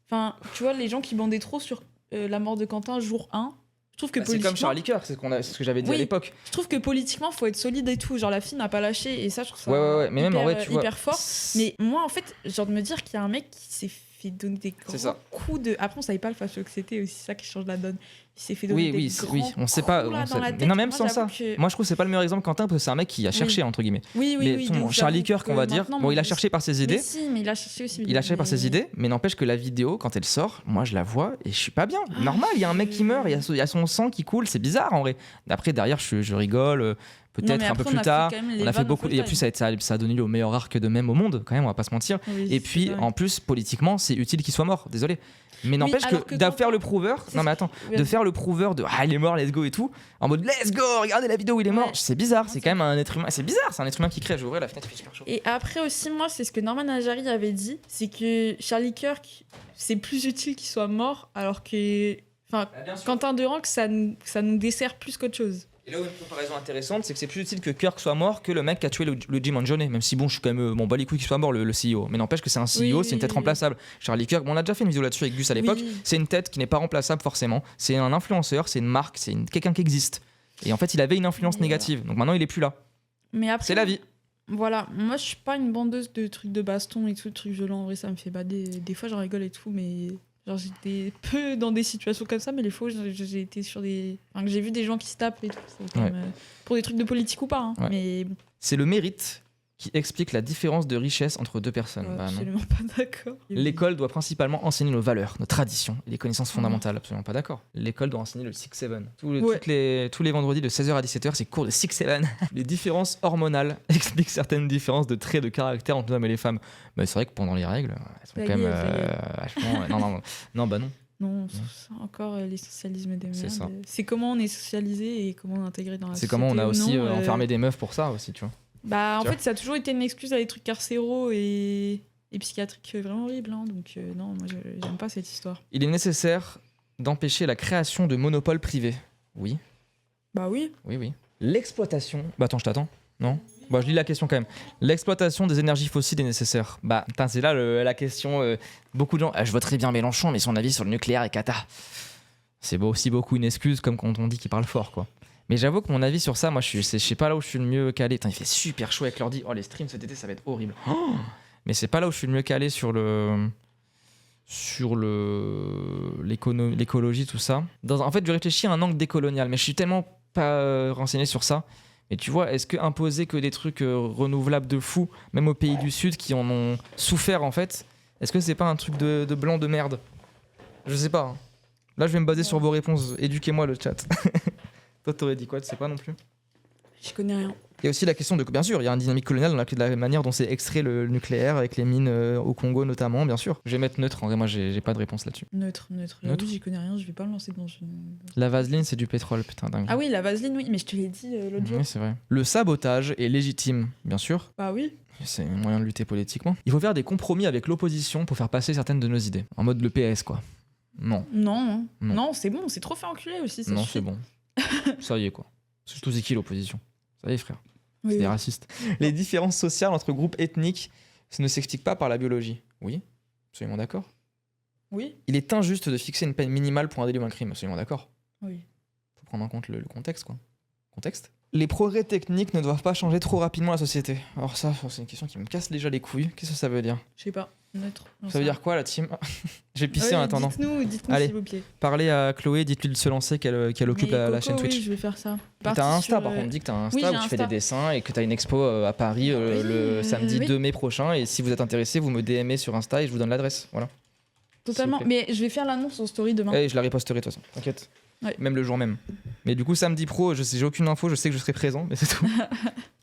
Enfin, tu vois, les gens qui bandaient trop sur la mort de Quentin jour 1. Je trouve que c'est comme Charlie Kirk, c'est ce que j'avais dit à l'époque. Je trouve que politiquement, faut être solide et tout. Genre, la fille n'a pas lâché et ça, je trouve ça mais même en vrai, tu vois, hyper fort. Mais moi, en fait, genre de me dire qu'il y a un mec qui s'est fait donner des grands coups de. Après, on savait pas le facho que c'était aussi, ça qui change la donne. Il s'est fait donner des grands coups on sait pas. Mais non, même sans ça. Moi, je trouve que c'est pas le meilleur exemple, Quentin, parce que c'est un mec qui a cherché, entre guillemets. Oui. Charlie Kirk, on va dire. Bon, il a cherché par ses idées. Mais il a cherché aussi. Il a cherché par ses idées, mais n'empêche que la vidéo, quand elle sort, moi, je la vois et je suis pas bien. Normal, il y a un mec qui meurt, il y a son sang qui coule, c'est bizarre en vrai. Après, derrière, je rigole. Peut-être un peu plus tard, on a fait beaucoup. Et puis ça a donné le meilleur arc de même au monde, quand même, on va pas se mentir. Et puis en plus, politiquement, c'est utile qu'il soit mort, désolé. Mais n'empêche que de faire le prover, de faire le prover de il est mort, let's go et tout, en mode let's go, regardez la vidéo où il est mort, c'est bizarre, c'est quand même un être humain, c'est bizarre, c'est un être humain qui crée. Je vais ouvrir la fenêtre, il fait super chaud. Et après aussi, moi, c'est ce que Norman Ajari avait dit, c'est que Charlie Kirk, c'est plus utile qu'il soit mort, alors que. Enfin, Quentin Duranc, ça nous dessert plus qu'autre chose. Et là où il y a une comparaison intéressante, c'est que c'est plus utile que Kirk soit mort que le mec qui a tué le Jim Angione. Même si bon, je suis quand même bat les couilles qu'il soit mort, le CEO. Mais n'empêche que c'est un CEO, c'est une tête remplaçable. Charlie Kirk, on a déjà fait une vidéo là-dessus avec Gus à l'époque. C'est une tête qui n'est pas remplaçable forcément. C'est un influenceur, c'est une marque, c'est quelqu'un qui existe. Et en fait, il avait une influence négative. Donc maintenant, il est plus là. Mais après, c'est la vie. Voilà, moi je suis pas une bandeuse de trucs de baston et tout, de trucs violents. En vrai, ça me fait bader. Des fois, j'en rigole et tout, mais. Genre j'étais peu dans des situations comme ça, mais les fois j'ai été sur des... Enfin, j'ai vu des gens qui se tapent et tout. Pour des trucs de politique ou pas. Mais... C'est le mérite qui explique la différence de richesse entre deux personnes. Bah, non. Absolument pas d'accord. L'école doit principalement enseigner nos valeurs, nos traditions et les connaissances fondamentales. Absolument pas d'accord. L'école doit enseigner le 6-7. Tous les vendredis de 16h à 17h, c'est cours de 6-7. Les différences hormonales expliquent certaines différences de traits de caractère entre les hommes et les femmes. Mais c'est vrai que pendant les règles, elles sont quand même vachement... non, bah non. Non, c'est encore l'essentialisme des mères. C'est ça. C'est comment on est socialisé et comment on est intégré dans la société. C'est comment on a aussi non, enfermé des meufs pour ça aussi, tu vois. Bah, en Tu fait, ça a toujours été une excuse à des trucs carcéraux et psychiatriques vraiment horribles. Hein, donc, non, moi, j'aime pas cette histoire. Il est nécessaire d'empêcher la création de monopoles privés. Oui. Bah oui. Oui. L'exploitation... Bah attends, je t'attends. Non ? Bah je lis la question quand même. L'exploitation des énergies fossiles est nécessaire. Bah putain, c'est là la question. Beaucoup de gens... je voterais bien Mélenchon, mais son avis sur le nucléaire est cata. C'est aussi beaucoup une excuse comme quand on dit qu'il parle fort, quoi. Mais j'avoue que mon avis sur ça, moi, je sais pas là où je suis le mieux calé. Putain, il fait super chaud avec l'ordi. Oh, les streams cet été, ça va être horrible. Oh, mais c'est pas là où je suis le mieux calé sur l'écologie, tout ça. En fait, je réfléchis à un angle décolonial, mais je suis tellement pas renseigné sur ça. Mais tu vois, est-ce que imposer que des trucs renouvelables de fou, même aux pays du Sud qui en ont souffert en fait, est-ce que c'est pas un truc de blanc de merde ? Je sais pas. Hein. Là, je vais me baser sur vos réponses. Éduquez-moi le chat. Toi, t'aurais dit quoi ? Tu sais pas non plus ? Je connais rien. Il y a aussi la question de... Bien sûr, il y a une dynamique coloniale dans la manière dont c'est extrait le nucléaire, avec les mines au Congo notamment, bien sûr. Je vais mettre neutre, en vrai, moi j'ai pas de réponse là-dessus. Neutre. Oui, j'y connais rien, je vais pas me lancer dans une... La vaseline, c'est du pétrole, putain, dingue. Ah oui, la vaseline, oui, mais je te l'ai dit l'autre jour. Oui, c'est vrai. Le sabotage est légitime, bien sûr. Bah oui. C'est un moyen de lutter politiquement. Il faut faire des compromis avec l'opposition pour faire passer certaines de nos idées. En mode le PS, quoi. Non, c'est bon, c'est trop fait enculer aussi. Ça non, suffit. C'est bon. Ça y est, quoi. C'est tous qui l'opposition. Ça y est, frère. Oui, c'est des racistes. Les différences sociales entre groupes ethniques ne s'expliquent pas par la biologie. Oui, absolument d'accord. Oui. Il est injuste de fixer une peine minimale pour un délit ou un crime. Absolument d'accord. Oui. Faut prendre en compte le contexte, quoi. Contexte. Les progrès techniques ne doivent pas changer trop rapidement la société. Alors ça, c'est une question qui me casse déjà les couilles. Qu'est-ce que ça veut dire ? Je sais pas. Neutre. Ça veut dire quoi, la team ? Je vais pisser en attendant. Dites-nous allez, s'il vous plaît. Parlez à Chloé, dites-lui de se lancer, qu'elle occupe la chaîne Twitch. Oui, je vais faire ça. T'as un Insta, par contre, dis que t'as un Insta où tu fais des dessins et que t'as une expo à Paris le samedi 2 mai prochain. Et si vous êtes intéressé, vous me DMez sur Insta et je vous donne l'adresse. Voilà. Totalement. Mais je vais faire l'annonce en story demain. Et je la reposterai de toute façon, t'inquiète. Ouais. Même le jour même. Mais du coup, samedi pro, j'ai aucune info, je sais que je serai présent, mais c'est tout.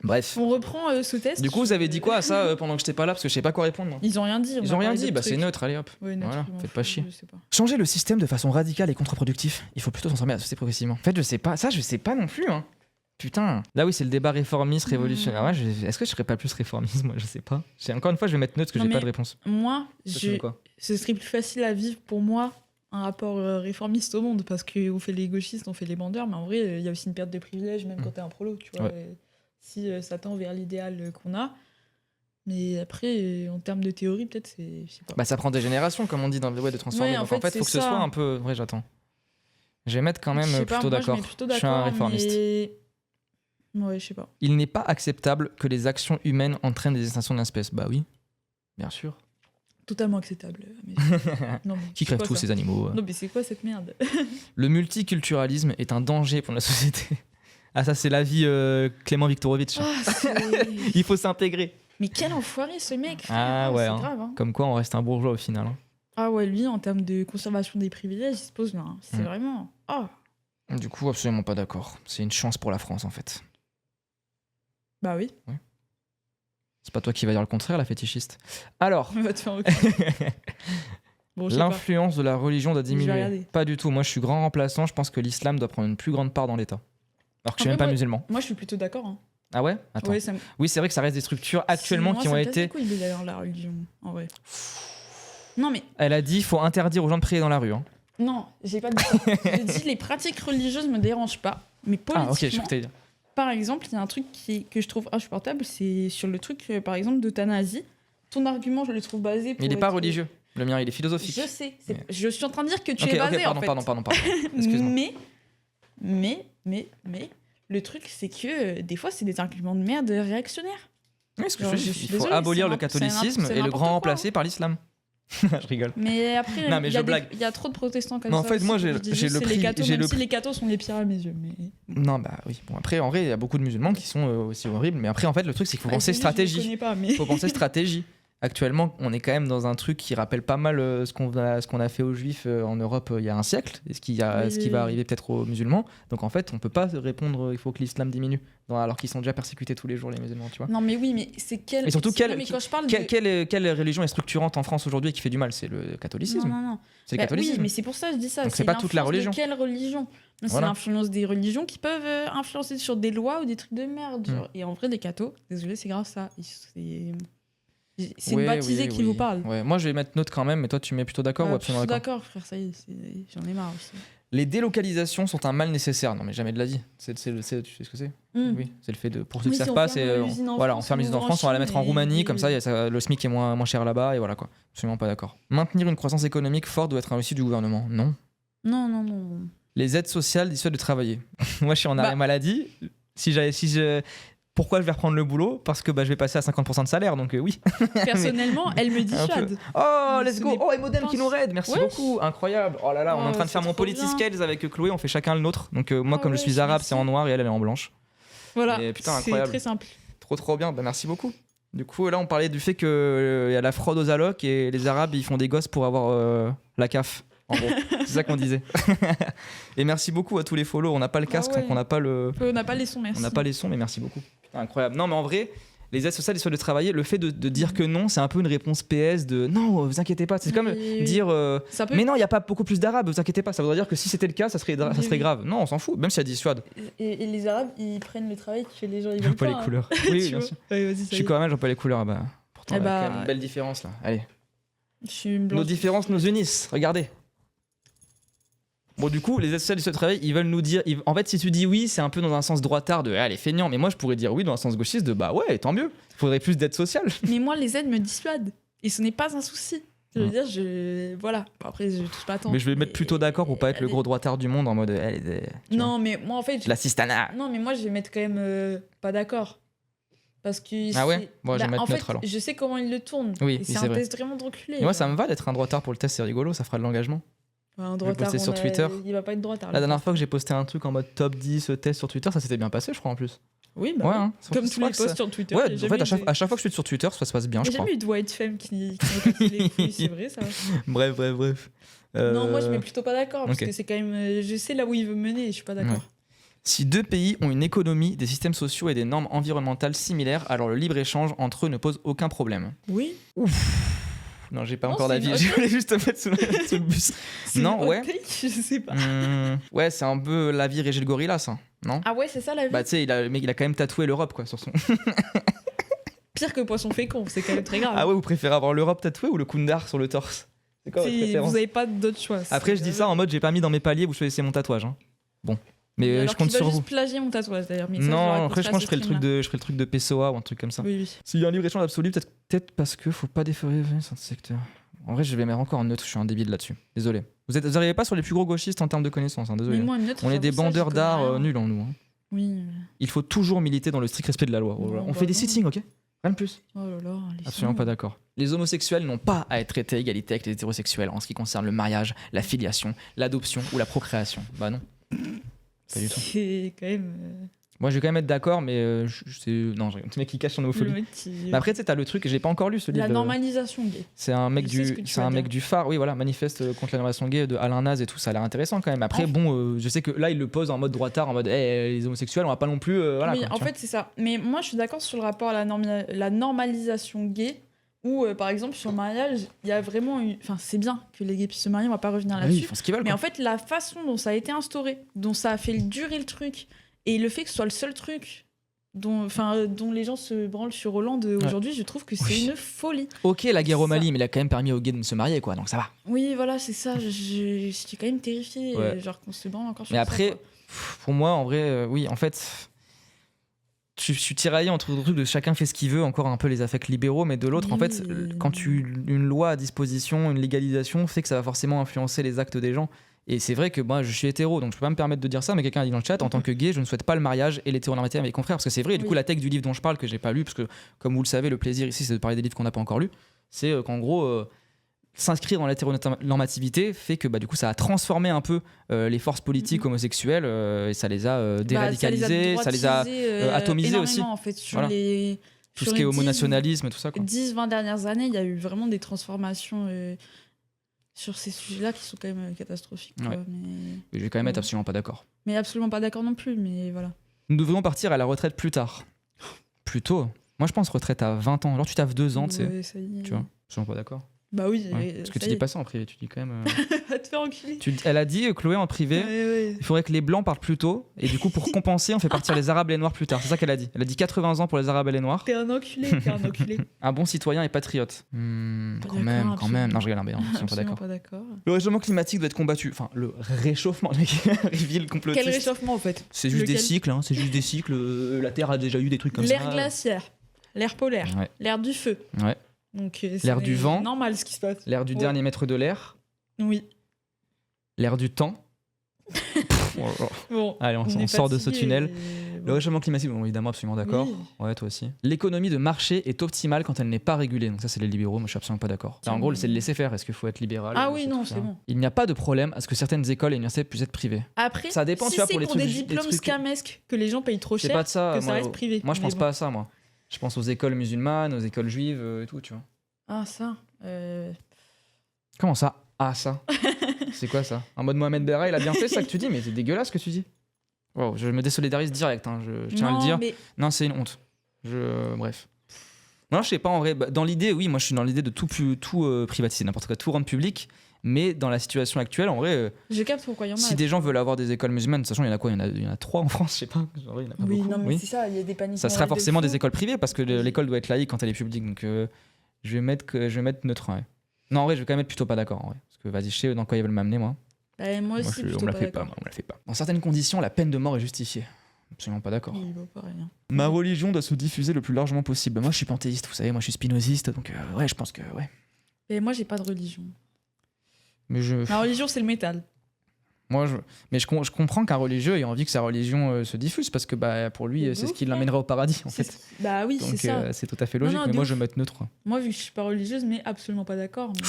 Bref. On reprend ce test. Du coup, vous avez dit quoi à ça pendant que j'étais pas là, parce que je sais pas quoi répondre. Moi. Ils ont rien dit. Ils ont rien dit, bah c'est neutre, allez hop. Ouais, neutre, voilà, faites pas chier. Changer le système de façon radicale et contre-productif. Il faut plutôt transformer la société progressivement. En fait, je sais pas, ça je sais pas non plus. Hein. Putain. Là oui, c'est le débat réformiste, révolutionnaire. Ouais, est-ce que je serais pas plus réformiste, moi, je sais pas. Encore une fois, je vais mettre neutre parce que j'ai pas de réponse. Moi, ce serait plus facile à vivre pour moi. Un rapport réformiste au monde, parce qu'on fait les gauchistes, on fait les bandeurs, mais en vrai, il y a aussi une perte de privilèges, même quand t'es un prolo, tu vois. Ouais. Si ça tend vers l'idéal qu'on a. Mais après, en termes de théorie, peut-être, c'est... Je sais pas. Bah, ça prend des générations, comme on dit, dans le de transformer. Ouais, en fait, il faut que ce soit un peu... Ouais, j'attends. Je vais mettre quand même plutôt d'accord. Je suis un réformiste. Mais... Ouais, je sais pas. Il n'est pas acceptable que les actions humaines entraînent des extinctions d'espèces. Bah oui, bien sûr. Totalement acceptable. Mais... non, mais qui crève tous ces animaux. Non, mais c'est quoi cette merde? Le multiculturalisme est un danger pour la société. Ah, ça, c'est l'avis Clément Viktorovitch. Il faut s'intégrer. Mais quel enfoiré ce mec! Ah ouais, c'est grave. Hein. Comme quoi, on reste un bourgeois au final. Hein. Ah ouais, lui, en termes de conservation des privilèges, il se pose là. C'est vraiment. Oh. Du coup, absolument pas d'accord. C'est une chance pour la France en fait. Bah oui. Ouais. C'est pas toi qui vas dire le contraire, la fétichiste. Alors. On va te faire bon, l'influence de la religion doit diminuer. Pas du tout. Moi, je suis grand remplaçant. Je pense que l'islam doit prendre une plus grande part dans l'État. Alors que je suis même pas musulman. Moi, je suis plutôt d'accord. Hein. Ah ouais? Attends. Ouais, oui, c'est vrai que ça reste des structures actuellement qui ont été. C'est quoi d'ailleurs la religion, en vrai? Non, mais. Elle a dit qu'il faut interdire aux gens de prier dans la rue. Hein. Non, j'ai pas dit ça. J'ai dit les pratiques religieuses me dérangent pas. Mais politiquement. Ah, ok, je peux dire. Par exemple, il y a un truc que je trouve insupportable, c'est sur le truc, par exemple, d'euthanasie. Ton argument, je le trouve basé. Il n'est pas religieux. Le mien, il est philosophique. Je sais. Je suis en train de dire que tu es basé, en fait. Pardon. Excuse-moi. mais, le truc, c'est que des fois, c'est des arguments de merde réactionnaires. Oui, ce que il faut abolir le catholicisme et le grand remplacer par l'islam. Je rigole. Mais après, Non, mais il y a je blague. il y a trop de protestants comme Mais ça. en fait, aussi. moi, j'ai Je dis le juste, c'est prix- les cathos, j'ai même le si les cathos sont les pires à mes yeux. Mais... Non, bah oui. Bon, après, en vrai, il y a beaucoup de musulmans qui sont aussi horribles. Mais après, en fait, le truc, c'est qu'il faut penser celui-là, je le stratégie. connais pas, mais... Il faut penser stratégie. Actuellement, on est quand même dans un truc qui rappelle pas mal ce qu'on a fait aux juifs en Europe il y a un siècle, et ce qui va arriver peut-être aux musulmans. Donc en fait, on peut pas répondre il faut que l'islam diminue, alors qu'ils sont déjà persécutés tous les jours, les musulmans, tu vois. Non, mais oui, mais c'est quel... Et surtout, Non, mais quand je parle de... quelle religion est structurante en France aujourd'hui et qui fait du mal? C'est le catholicisme. Non. C'est le Bah catholicisme. oui, mais c'est pour ça que je dis ça. Donc c'est pas toute la religion. De quelle religion? Non, c'est Voilà. l'influence des religions qui peuvent influencer sur des lois ou des trucs de merde. Genre. Et en vrai, les cathos, désolé, c'est grave ça. C'est une baptisée qui vous parle. Ouais. Moi, je vais mettre note quand même, mais toi, tu mets plutôt d'accord ou absolument d'accord? D'accord, frère, ça y est, j'en ai marre aussi. Les délocalisations sont un mal nécessaire. Non, mais jamais de la vie. Tu sais ce que c'est? Oui, c'est le fait de. Pour ceux qui ne savent pas, c'est. Voilà, on ferme l'usine en France, on va la mettre en Roumanie, comme ça, le SMIC est moins cher là-bas, et voilà quoi. Absolument pas d'accord. Maintenir une croissance économique forte doit être un réussite du gouvernement. Non. Non. Les aides sociales dissuadent de travailler. Moi, je suis en arrêt maladie. Pourquoi je vais reprendre le boulot? Parce que je vais passer à 50% de salaire, donc oui. Personnellement, elle me dissuade. Oh, let's go. Oh, et Modem qui nous raide, merci Ouais. beaucoup. Incroyable. Oh là là, on est en train de faire mon Polity Scales avec Chloé, on fait chacun le nôtre. Donc moi, comme je suis arabe, merci. c'est en noir et elle est en blanche. Voilà, Et putain, c'est incroyable. très simple. Trop bien, merci beaucoup. Du coup, là, on parlait du fait qu'il y a la fraude aux allocs et les arabes, ils font des gosses pour avoir la CAF. En gros, c'est ça qu'on disait. Et merci beaucoup à tous les follow. On n'a pas le casque, donc on n'a pas le. On n'a pas les sons, merci. On n'a pas les sons, mais merci beaucoup. Putain, incroyable. Non, mais en vrai, les aides sociales, de travailler, le fait de dire que non, c'est un peu une réponse PS de non, vous inquiétez pas. C'est comme dire mais non, il n'y a pas beaucoup plus d'arabes, vous inquiétez pas. Ça voudrait dire que si c'était le cas, ça serait grave. Non, on s'en fout, même si ça dissuade. Et les arabes, ils prennent le travail que les gens ils J'en veulent pas pas. les couleurs. Oui, bien sûr. Ouais, Je suis quand même, j'en pas les couleurs. Pourtant, il y a quand même une belle différence là. Allez. Je suis une blanche. Nos différences nous unissent. Regardez. Bon, du coup, les aides sociales de travail, ils veulent nous dire. En fait, si tu dis oui, c'est un peu dans un sens droitard de les feignants. Mais moi, je pourrais dire oui dans un sens gauchiste de ouais, tant mieux. Il faudrait plus d'aides sociales. Mais moi, les aides me dissuadent. Et ce n'est pas un souci. Je veux dire, voilà. Après, je touche pas tant. Mais je vais me mettre plutôt d'accord pour pas être le gros droitard du monde en mode. Non, mais moi, en fait. La cistana. Non, mais moi, je vais mettre quand même pas d'accord. Parce que. Ah ouais? Bon, je vais mettre neutre alors. Je sais comment ils le tournent. Oui, et c'est un test vraiment de reculé. Et moi, ça me va d'être un droitard pour le test, c'est rigolo, ça fera de l'engagement. Un droitard, sur Twitter. Il va pas être droitard. La dernière fois que j'ai posté un truc en mode top 10 test sur Twitter, ça s'était bien passé, je crois en plus. Oui, ouais, hein, comme tous les posts sur Twitter. Ouais, en fait, à chaque fois que je suis sur Twitter, ça se passe bien, je crois. J'ai jamais eu de white femme qui m'a cassé les couilles, c'est vrai ça. Bref. Non, moi je mets plutôt pas d'accord parce que c'est quand même. Je sais là où il veut mener et je suis pas d'accord. Ouais. Si deux pays ont une économie, des systèmes sociaux et des normes environnementales similaires, alors le libre-échange entre eux ne pose aucun problème. Oui. Ouf. Non, j'ai pas encore d'avis. Je voulais juste te mettre sous le bus. Non, ouais. Je sais pas. Ouais, c'est un peu la vie Régis le gorilla, ça, non? Ah ouais, c'est ça la vie. Bah, tu sais, il a quand même tatoué l'Europe, quoi, sur son. Pire que poisson fécond, c'est quand même très grave. Ah ouais, vous préférez avoir l'Europe tatouée ou le Kundar sur le torse? C'est quoi votre préférence? Vous avez pas d'autre choix. Après, je dis ça en mode j'ai pas mis dans mes paliers, vous choisissez mon tatouage. Hein. Bon. Mais je compte sur vous. juste plagier mon tatouage d'ailleurs. Non, après je pense que je ferai le truc de PSOA ou un truc comme ça. Oui. S'il y a un libre-échange absolu, peut-être parce que faut pas déférer ce secteur. En vrai, je vais mettre encore en neutre, je suis un débile là-dessus. Désolé. Vous n'arrivez pas sur les plus gros gauchistes en termes de connaissances, hein, désolé. Mais moi, neutre, on est des bandeurs d'art nuls en nous. Hein. Oui. Il faut toujours militer dans le strict respect de la loi. Non, on fait des sittings, ok? Rien de plus. Oh là là. Absolument pas d'accord. Les homosexuels n'ont pas à être traités à égalité avec les hétérosexuels en ce qui concerne le mariage, la filiation, l'adoption ou la procréation. Bah non. Pas du tout. C'est quand même. Moi, je vais quand même être d'accord, mais non, j'ai un petit mec qui cache son homophobie. Mais après, tu sais, t'as le truc, j'ai pas encore lu ce livre. La normalisation gay. C'est un mec du phare, oui, voilà, manifeste contre la normalisation gay de Alain Naz et tout, ça a l'air intéressant quand même. Après, je sais que là, il le pose en mode droitard, en mode les homosexuels, on va pas non plus. Voilà, oui, quoi, en fait, c'est ça. Mais moi, je suis d'accord sur le rapport à la normalisation gay. Où, par exemple, sur le mariage, il y a vraiment Enfin, c'est bien que les gays puissent se marier, on va pas revenir là-dessus. Oui, ils font ce qu'ils veulent. Mais en fait, la façon dont ça a été instauré, dont ça a fait durer le truc, et le fait que ce soit le seul truc dont les gens se branlent sur Hollande aujourd'hui, je trouve que c'est une folie. Ok, la guerre au Mali, mais il a quand même permis aux gays de se marier, quoi, donc ça va. Oui, voilà, c'est ça. J'étais quand même terrifiée, genre qu'on se branle encore sur ça. Mais après, pour moi, en vrai, oui, en fait. Je suis tiraillé entre le truc de chacun fait ce qu'il veut, encore un peu les affects libéraux, mais de l'autre, en fait, quand une loi à disposition, une légalisation, fait que ça va forcément influencer les actes des gens. Et c'est vrai que moi, je suis hétéro, donc je peux pas me permettre de dire ça, mais quelqu'un a dit dans le chat, en tant que gay, je ne souhaite pas le mariage et l'hétéronormalité avec mes confrères, parce que c'est vrai, et du coup, la texte du livre dont je parle, que j'ai pas lu, parce que, comme vous le savez, le plaisir ici, c'est de parler des livres qu'on n'a pas encore lus, c'est qu'en gros, s'inscrire dans l'hétéronormativité fait que du coup ça a transformé un peu les forces politiques homosexuelles et ça les a déradicalisées, ça les a atomisées aussi. En fait, sur Voilà. les, Tout sur ce qui est les homonationalisme et tout ça. 10-20 dernières années, il y a eu vraiment des transformations sur ces sujets-là qui sont quand même catastrophiques. Quoi, Ouais. mais... Je vais quand même être absolument pas d'accord. mais absolument pas d'accord non plus, mais voilà. Nous devrions partir à la retraite plus tard. Plus tôt. Moi je pense retraite à 20 ans. Genre tu taffes 2 ans, tu sais. Ouais, ça y est. Tu vois, absolument pas d'accord. Bah oui. Ouais. Parce que tu dis pas ça en privé, tu dis quand même. Va te faire enculer. Elle a dit, Chloé, en privé, Ouais. il faudrait que les blancs partent plus tôt, et du coup, pour compenser, on fait partir les arabes et les noirs plus tard. C'est ça qu'elle a dit. Elle a dit 80 ans pour les arabes et les noirs. T'es un enculé. Un bon citoyen et patriote. Pas Quand d'accord, même. absolument. Non, je rigole, mais non, je suis pas Absolument d'accord. pas d'accord. Le réchauffement climatique doit être combattu. Enfin, le réchauffement, le mec, reveal complotiste. Quel réchauffement en fait? C'est juste des Lequel cycles, hein, c'est juste des cycles. La Terre a déjà eu des trucs comme ça. L'air glaciaire, l'air polaire, Ouais. l'air du feu. Ouais. Donc, L'air c'est du vent. normal ce qui se passe. L'air du Ouais. dernier mètre de l'air. Oui. L'air du temps. Bon, Allez, on est sort de ce fatigué, tunnel. et Le bon. réchauffement climatique, bon, évidemment, absolument d'accord. Oui. Ouais, toi aussi. L'économie de marché est optimale quand elle n'est pas régulée. Donc ça, c'est les libéraux, moi je suis absolument pas d'accord. En gros, c'est le laisser faire. Est-ce qu'il faut être libéral Ah ou oui, c'est non, tout c'est ça bon. Il n'y a pas de problème à ce que certaines écoles et universités puissent être privées. Après, Ça dépend, si tu vois, c'est pour les des trucs- diplômes les trucs- scamesques que les gens payent trop C'est cher, pas de ça. que ça moi, reste privé. Moi, je Mais pense bon. pas à ça, moi. Je pense aux écoles musulmanes, aux écoles juives et tout, tu vois. Ah, ça. Comment ça? Ah, ça. C'est quoi ça? En mode Mohamed Berra, il a bien fait ça que tu dis, mais c'est dégueulasse ce que tu dis. Wow, je me désolidarise direct, hein, je tiens à le dire. Mais... Non, c'est une honte. Bref. Non, je sais pas, en vrai. Dans l'idée, oui, moi je suis dans l'idée de tout privatiser, n'importe quoi, tout rendre public. Mais dans la situation actuelle, en vrai, Je capte pourquoi il y en a. si des gens veulent avoir des écoles musulmanes, sachant il y en a quoi? Il y en a 3 en France, je sais pas. Genre, il y en a pas Oui, beaucoup. non, mais Oui. c'est ça, il y a des paniques. Ça sera morales de forcément fou. des écoles privées parce que l'école doit être laïque quand elle est publique. Donc je vais mettre neutre. Ouais. Non, en vrai, je vais quand même être plutôt pas d'accord. En vrai. Parce que vas-y, je sais dans quoi ils veulent m'amener, moi. Moi aussi, on plutôt me la pas fait pas, d'accord. moi, on me la fait pas. Dans certaines conditions, la peine de mort est justifiée. Absolument pas d'accord. Oui, bah, pareil, hein. Ma religion doit se diffuser le plus largement possible. Moi, je suis panthéiste, vous savez, moi, je suis spinoziste, donc ouais, je pense que ouais. Et moi, j'ai pas de religion. Mais Ma religion, c'est le métal. mais je comprends qu'un religieux ait envie que sa religion se diffuse parce que pour lui, Mais c'est ce qui ok. l'emmènera au paradis, en C'est- fait. Bah oui, Donc c'est ça. c'est tout à fait logique. Non, mais de moi, ouf. je vais mettre neutre. Moi, vu que je suis pas religieuse, mais absolument pas d'accord. Mais...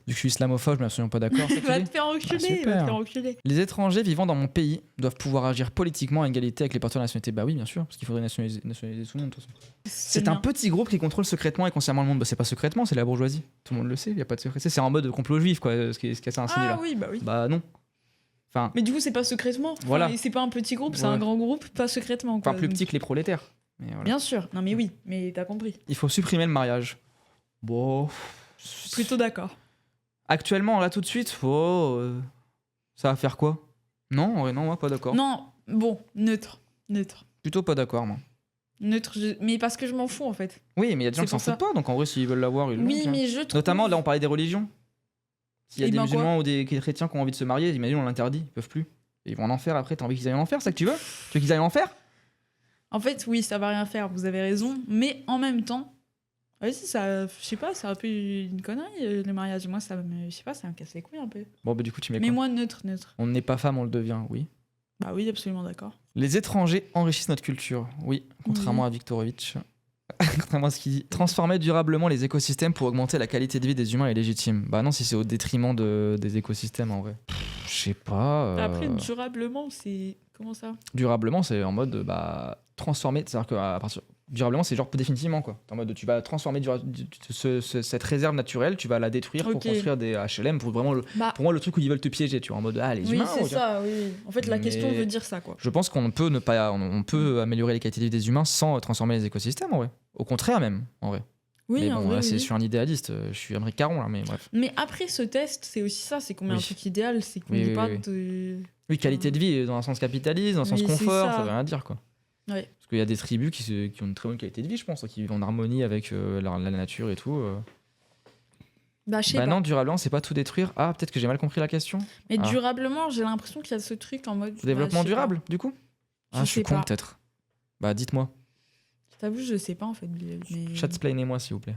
Vu que je suis islamophobe, je suis absolument pas d'accord. c'est ça que tu va dis te faire enculer, Ah, super. va te faire enculer. Les étrangers vivant dans mon pays doivent pouvoir agir politiquement à égalité avec les porteurs de nationalité. Bah oui, bien sûr, parce qu'il faudrait nationaliser tout le monde. De toute façon. C'est un bien. petit groupe qui contrôle secrètement et consciemment le monde. Bah, c'est pas secrètement, c'est la bourgeoisie. Tout le monde le sait, il y a pas de secret. C'est en mode complot juif, quoi, ce qui est assez insinué Ah là. oui, bah oui. Bah non. Enfin, Mais du coup, c'est pas secrètement. Voilà. Et c'est pas un petit groupe, c'est Ouais. un grand groupe, pas secrètement. Quoi. plus Donc, petit que les prolétaires. Mais voilà. Bien sûr. Non, mais oui, mais t'as compris. Il faut supprimer le mariage. Bon. Plutôt d'accord. Actuellement, là tout de suite, ça va faire quoi? Non, ouais, non, moi pas d'accord. Non, bon, neutre. Neutre. Plutôt pas d'accord, moi. Neutre, mais parce que je m'en fous en fait. Oui, mais il y a des gens C'est qui s'en pour ça. foutent pas, donc en vrai, s'ils veulent l'avoir, ils l'ont. Oui, tiens. mais je trouve. Notamment, là, on parlait des religions. S'il y a Eh des ben, musulmans ou des chrétiens qui ont envie de se marier, imagine, on l'interdit, ils peuvent plus. Et ils vont en enfer après, t'as envie qu'ils aillent en enfer, c'est ça que tu veux? Tu veux qu'ils aillent en enfer? En fait, oui, ça va rien faire, vous avez raison. Mais en même temps, ouais, si, ça, je sais pas, c'est un peu une connerie le mariage. Moi, ça me, je sais pas, ça me casse les couilles un peu. Bon, bah du coup, tu mets Mais quoi? moi, neutre. On n'est pas femme, on le devient, oui. Bah oui, absolument d'accord. Les étrangers enrichissent notre culture, oui, contrairement à Viktorovitch. Contrairement à ce qu'il dit. Transformer durablement les écosystèmes pour augmenter la qualité de vie des humains est légitime. Bah non, si c'est au détriment des écosystèmes, en vrai. Je sais pas. Après, durablement, c'est. Comment ça? Durablement, c'est en mode transformer. C'est-à-dire que durablement, c'est genre définitivement quoi. En mode tu vas transformer cette réserve naturelle, tu vas la détruire pour Ok. construire des HLM. Pour vraiment Bah, pour moi, le truc où ils veulent te piéger, tu vois, en mode les oui, humains. c'est ou- ça, oui. En fait, la Mais- question veut dire ça, quoi. Je pense qu'on peut on peut améliorer les qualités de vie des humains sans transformer les écosystèmes en vrai. Au contraire même, en vrai. Oui, mais en bon, vrai, là, je oui. suis un idéaliste, je suis Amérique Caron là, mais bref. Mais après, ce test, c'est aussi ça, c'est qu'on met un Oui. truc idéal, c'est qu'on Oui, n'est oui, pas oui. de... Oui, qualité de vie dans un sens capitaliste, dans un sens Oui, c'est confort, ça. ça veut rien dire quoi. Ouais. Parce qu'il y a des tribus qui ont une très bonne qualité de vie, je pense, qui vivent en harmonie avec la nature et tout. Bah, je sais Bah pas. non, durablement, c'est pas tout détruire. Ah, peut-être que j'ai mal compris la question. Mais Ah. durablement, j'ai l'impression qu'il y a ce truc en mode... Développement bah, je sais durable, du coup Je Ah, je suis sais con pas. peut-être. Bah dites-moi, pas. Je t'avoue, je sais pas, en fait. Mais... chatplainez-moi s'il vous plaît.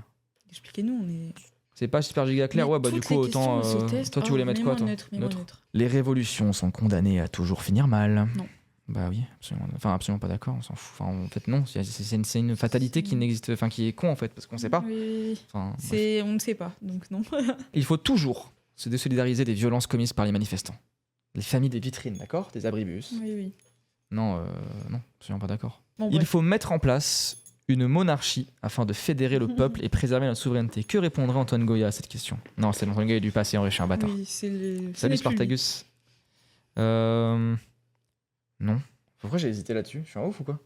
Expliquez-nous, on est... C'est pas super giga clair, Mais ouais, bah du toutes coup, les autant. questions de ce test, Toi, tu voulais mettre quoi, mets-moi toi neutre, mets-moi neutre. Les révolutions sont condamnées à toujours finir mal. Non. Bah oui, absolument. Enfin, absolument pas d'accord, on s'en fout. Enfin, en fait, non, c'est une fatalité qui n'existe, enfin, qui est con en fait, parce qu'on sait pas. Oui. Enfin, On ne sait pas, donc non. il faut toujours se désolidariser des violences commises par les manifestants. Les familles des vitrines, d'accord? Des abribus. Oui. Non, non, absolument pas d'accord. Bon, Il bref. faut mettre en place une monarchie afin de fédérer le peuple et préserver notre souveraineté. Que répondrait Antoine Goya à cette question? Non, c'est Antoine Goya du passé, en vrai, je suis un bâtard. Oui, c'est le... Salut Spartacus. Non. Pourquoi j'ai hésité là-dessus? Je suis un ouf ou quoi?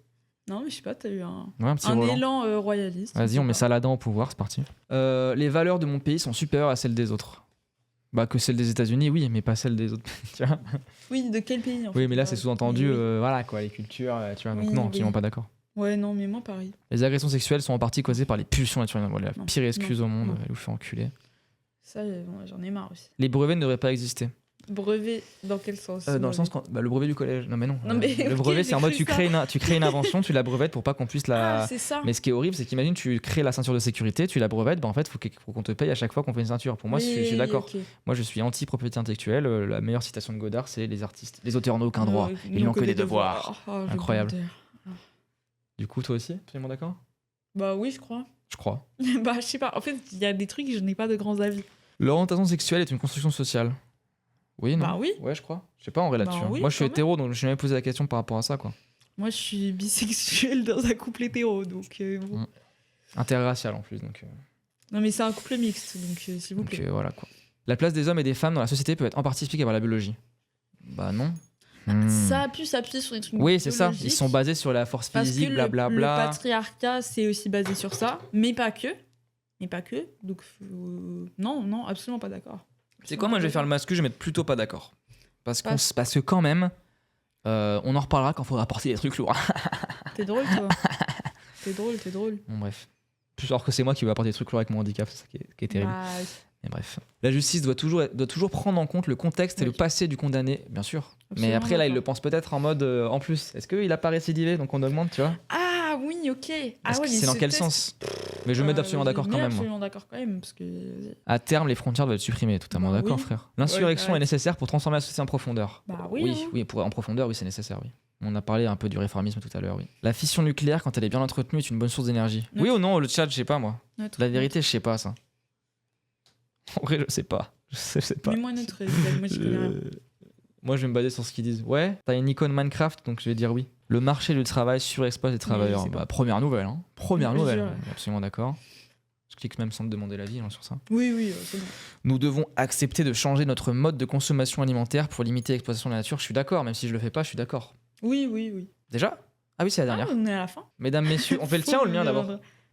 Non, mais je sais pas, t'as eu un Petit Roland. élan royaliste. Vas-y, on met Saladin au pouvoir, c'est parti. Les valeurs de mon pays sont supérieures à celles des autres. Bah, que celles des États-Unis, oui, mais pas celles des autres. Tu vois? Oui, de quel pays en fait? Oui, mais là, c'est sous-entendu, Oui. voilà quoi, les cultures, tu vois. Donc, Oui, non, oui. absolument pas d'accord. Ouais, non, mais moi pareil. Les agressions sexuelles sont en partie causées par les pulsions naturelles. Voilà, la Non, pire excuse non, au monde, non. elle vous fait enculer. Ça, bon, j'en ai marre aussi. Les brevets ne devraient pas exister. Brevet, dans quel sens? Dans le sens quand le brevet du collège. Non mais non. Non, mais le ok, brevet, c'est en j'ai mode cru tu crées une invention, tu la brevettes pour pas qu'on puisse la. Ah, c'est ça. Mais ce qui est horrible, c'est qu'imagine tu crées la ceinture de sécurité, tu la brevettes, bah en fait faut qu'on te paye à chaque fois qu'on fait une ceinture. Pour moi, je suis d'accord. Ok. Moi, je suis anti-propriété intellectuelle. La meilleure citation de Godard, c'est les auteurs n'ont aucun droit, ils n'ont que des devoirs. Oh, le Incroyable. bordel. Du coup, toi aussi, absolument d'accord? Bah oui, je crois. Je crois. Bah je sais pas. En fait, il y a des trucs, je n'ai pas de grands avis. L'orientation sexuelle est une construction sociale. Oui, non? Bah oui. Ouais, je crois. Je sais pas en vrai là-dessus. Bah oui, Moi, je suis quand même. hétéro, donc je me suis jamais posé la question par rapport à ça, quoi. Moi, je suis bisexuelle dans un couple hétéro, donc bon. Mm. Interracial en plus, donc. Non, mais c'est un couple mixte, donc s'il vous Donc plaît. voilà quoi. La place des hommes et des femmes dans la société peut être en partie expliquée par la biologie. Bah non. Ça a pu s'appuyer sur des trucs Oui, c'est ça. Ils biologiques, sont basés sur la force parce physique, que blablabla. le patriarcat, c'est aussi basé sur ça, mais pas que. Donc, non, absolument pas d'accord. C'est quoi, moi je vais faire le masque, je vais mettre plutôt pas d'accord. Parce Parce- que quand même, on en reparlera quand il faudra porter des trucs lourds. T'es drôle, toi. T'es drôle. Bon, bref. Plus alors que c'est moi qui vais apporter des trucs lourds avec mon handicap, c'est ça qui est terrible. Bah, Mais bref. La justice doit toujours prendre en compte le contexte et Oui. le passé du condamné, bien sûr. Absolument Mais après, là, il d'accord. le pense peut-être en mode en plus. Est-ce qu'il a pas récidivé, donc on augmente, tu vois? Ah oui, ok. Parce que mais c'est dans ce quel test- sens? Mais je me mets absolument d'accord quand même. Moi. Absolument d'accord quand même, parce que. À terme, les frontières doivent être supprimées. Totalement Bah d'accord, oui. frère. L'insurrection Ouais, est nécessaire pour transformer la société en profondeur. Bah oui. hein. Oui, en profondeur, oui, c'est nécessaire, oui. On a parlé un peu du réformisme tout à l'heure, oui. La fission nucléaire, quand elle est bien entretenue, est une bonne source d'énergie. Neutre. Oui ou non, le chat, je sais pas, moi. Neutre. La vérité, je sais pas, ça. En vrai, je sais pas. Je sais pas. Mais moi, neutre, moi, je connais rien. Moi, je vais me baser sur ce qu'ils disent. Ouais, t'as une icône Minecraft, donc je vais dire oui. Le marché du travail surexploite les travailleurs. je sais pas. Bah, première nouvelle, hein. Première Oui, nouvelle. je- Absolument d'accord. Je clique même sans me demander l'avis hein, sur ça. Oui, c'est bon. Nous devons accepter de changer notre mode de consommation alimentaire pour limiter l'exploitation de la nature. Je suis d'accord, même si je le fais pas, je suis d'accord. Oui. Déjà? Ah oui, c'est la Ah, dernière. on est à la fin. Mesdames, messieurs, on fait le tien ou le mien d'abord?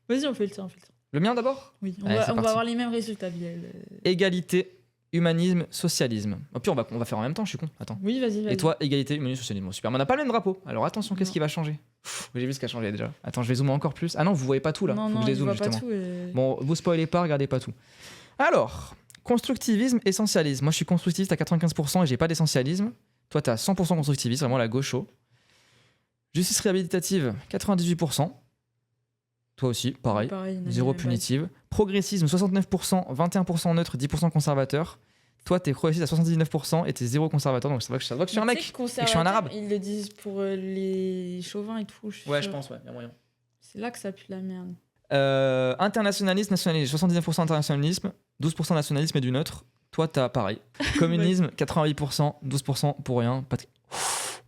Vas-y, on fait le tien. Le mien d'abord? Oui, on, Allez, c'est on va parti. avoir les mêmes résultats, Bilal. Égalité, humanisme, socialisme. Oh, puis on va faire en même temps, je suis con. Attends. Oui, vas-y. Et toi, égalité, humanisme, socialisme. Bon, super, mais on n'a pas le même drapeau. Alors attention, qu'est-ce Non. qui va changer? J'ai vu ce qui a changé déjà. Attends, je vais zoomer encore plus. Ah non, vous voyez pas tout là. Non, Faut non, que je les il zoome voit pas justement. tout. Bon, vous spoilez pas, regardez pas tout. Alors, constructivisme, essentialisme. Moi, je suis constructiviste à 95% et j'ai pas d'essentialisme. Toi, t'as 100% constructiviste, vraiment la gauche haut. Justice réhabilitative, 98%. Toi aussi, pareil. Pareil, Zéro punitive. Progressisme, 69%, 21% neutre, 10% conservateur. Toi, t'es progressiste à 79% et t'es zéro conservateur, donc ça voit que je suis un mec. Et que je suis un arabe. Ils le disent pour les chauvins et tout. Ouais, je pense, ouais, y a moyen. C'est là que ça pue la merde. Internationalisme, nationalisme, 79% internationalisme, 12% nationalisme et du neutre. Toi, t'as pareil. Communisme, 88%, 12% pour rien.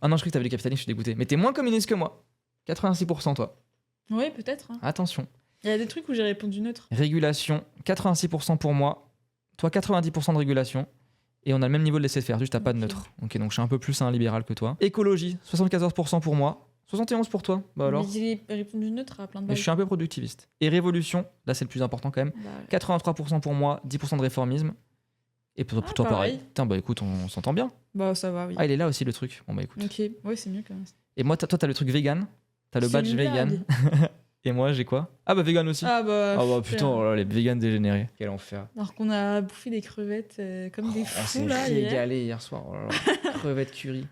Ah non, je crois que t'avais le capitalisme, je suis dégoûté. Mais t'es moins communiste que moi. 86% toi. Oui, peut-être. hein. Attention. Il y a des trucs où j'ai répondu neutre. Régulation, 86% pour moi. Toi, 90% de régulation. Et on a le même niveau de laisser-faire, juste t'as pas de Ok. neutre. Ok, donc je suis un peu plus un libéral que toi. Écologie, 74% pour moi. 71 pour toi. Bah alors. Mais j'ai répondu neutre à plein de Mais balles. je suis un peu productiviste. Et révolution, là c'est le plus important quand même. Bah, 83% pour moi, 10% de réformisme. Et pour toi, pareil. Putain, bah écoute, on s'entend bien. bah, ça va, oui. Ah, il est là aussi le truc. Bon, bah écoute. Ok, ouais, c'est mieux quand même. Et moi, toi, t'as le truc vegan. T'as le C'est badge une vegan. blague. Et moi, j'ai quoi? Ah, bah vegan aussi. Ah bah, Ah, bah putain, super. oh là, les vegans dégénérés. Quel enfer. Alors qu'on a bouffé des crevettes comme des On fous s'est là. hier. régalé hier soir. Oh là là. Crevettes curry.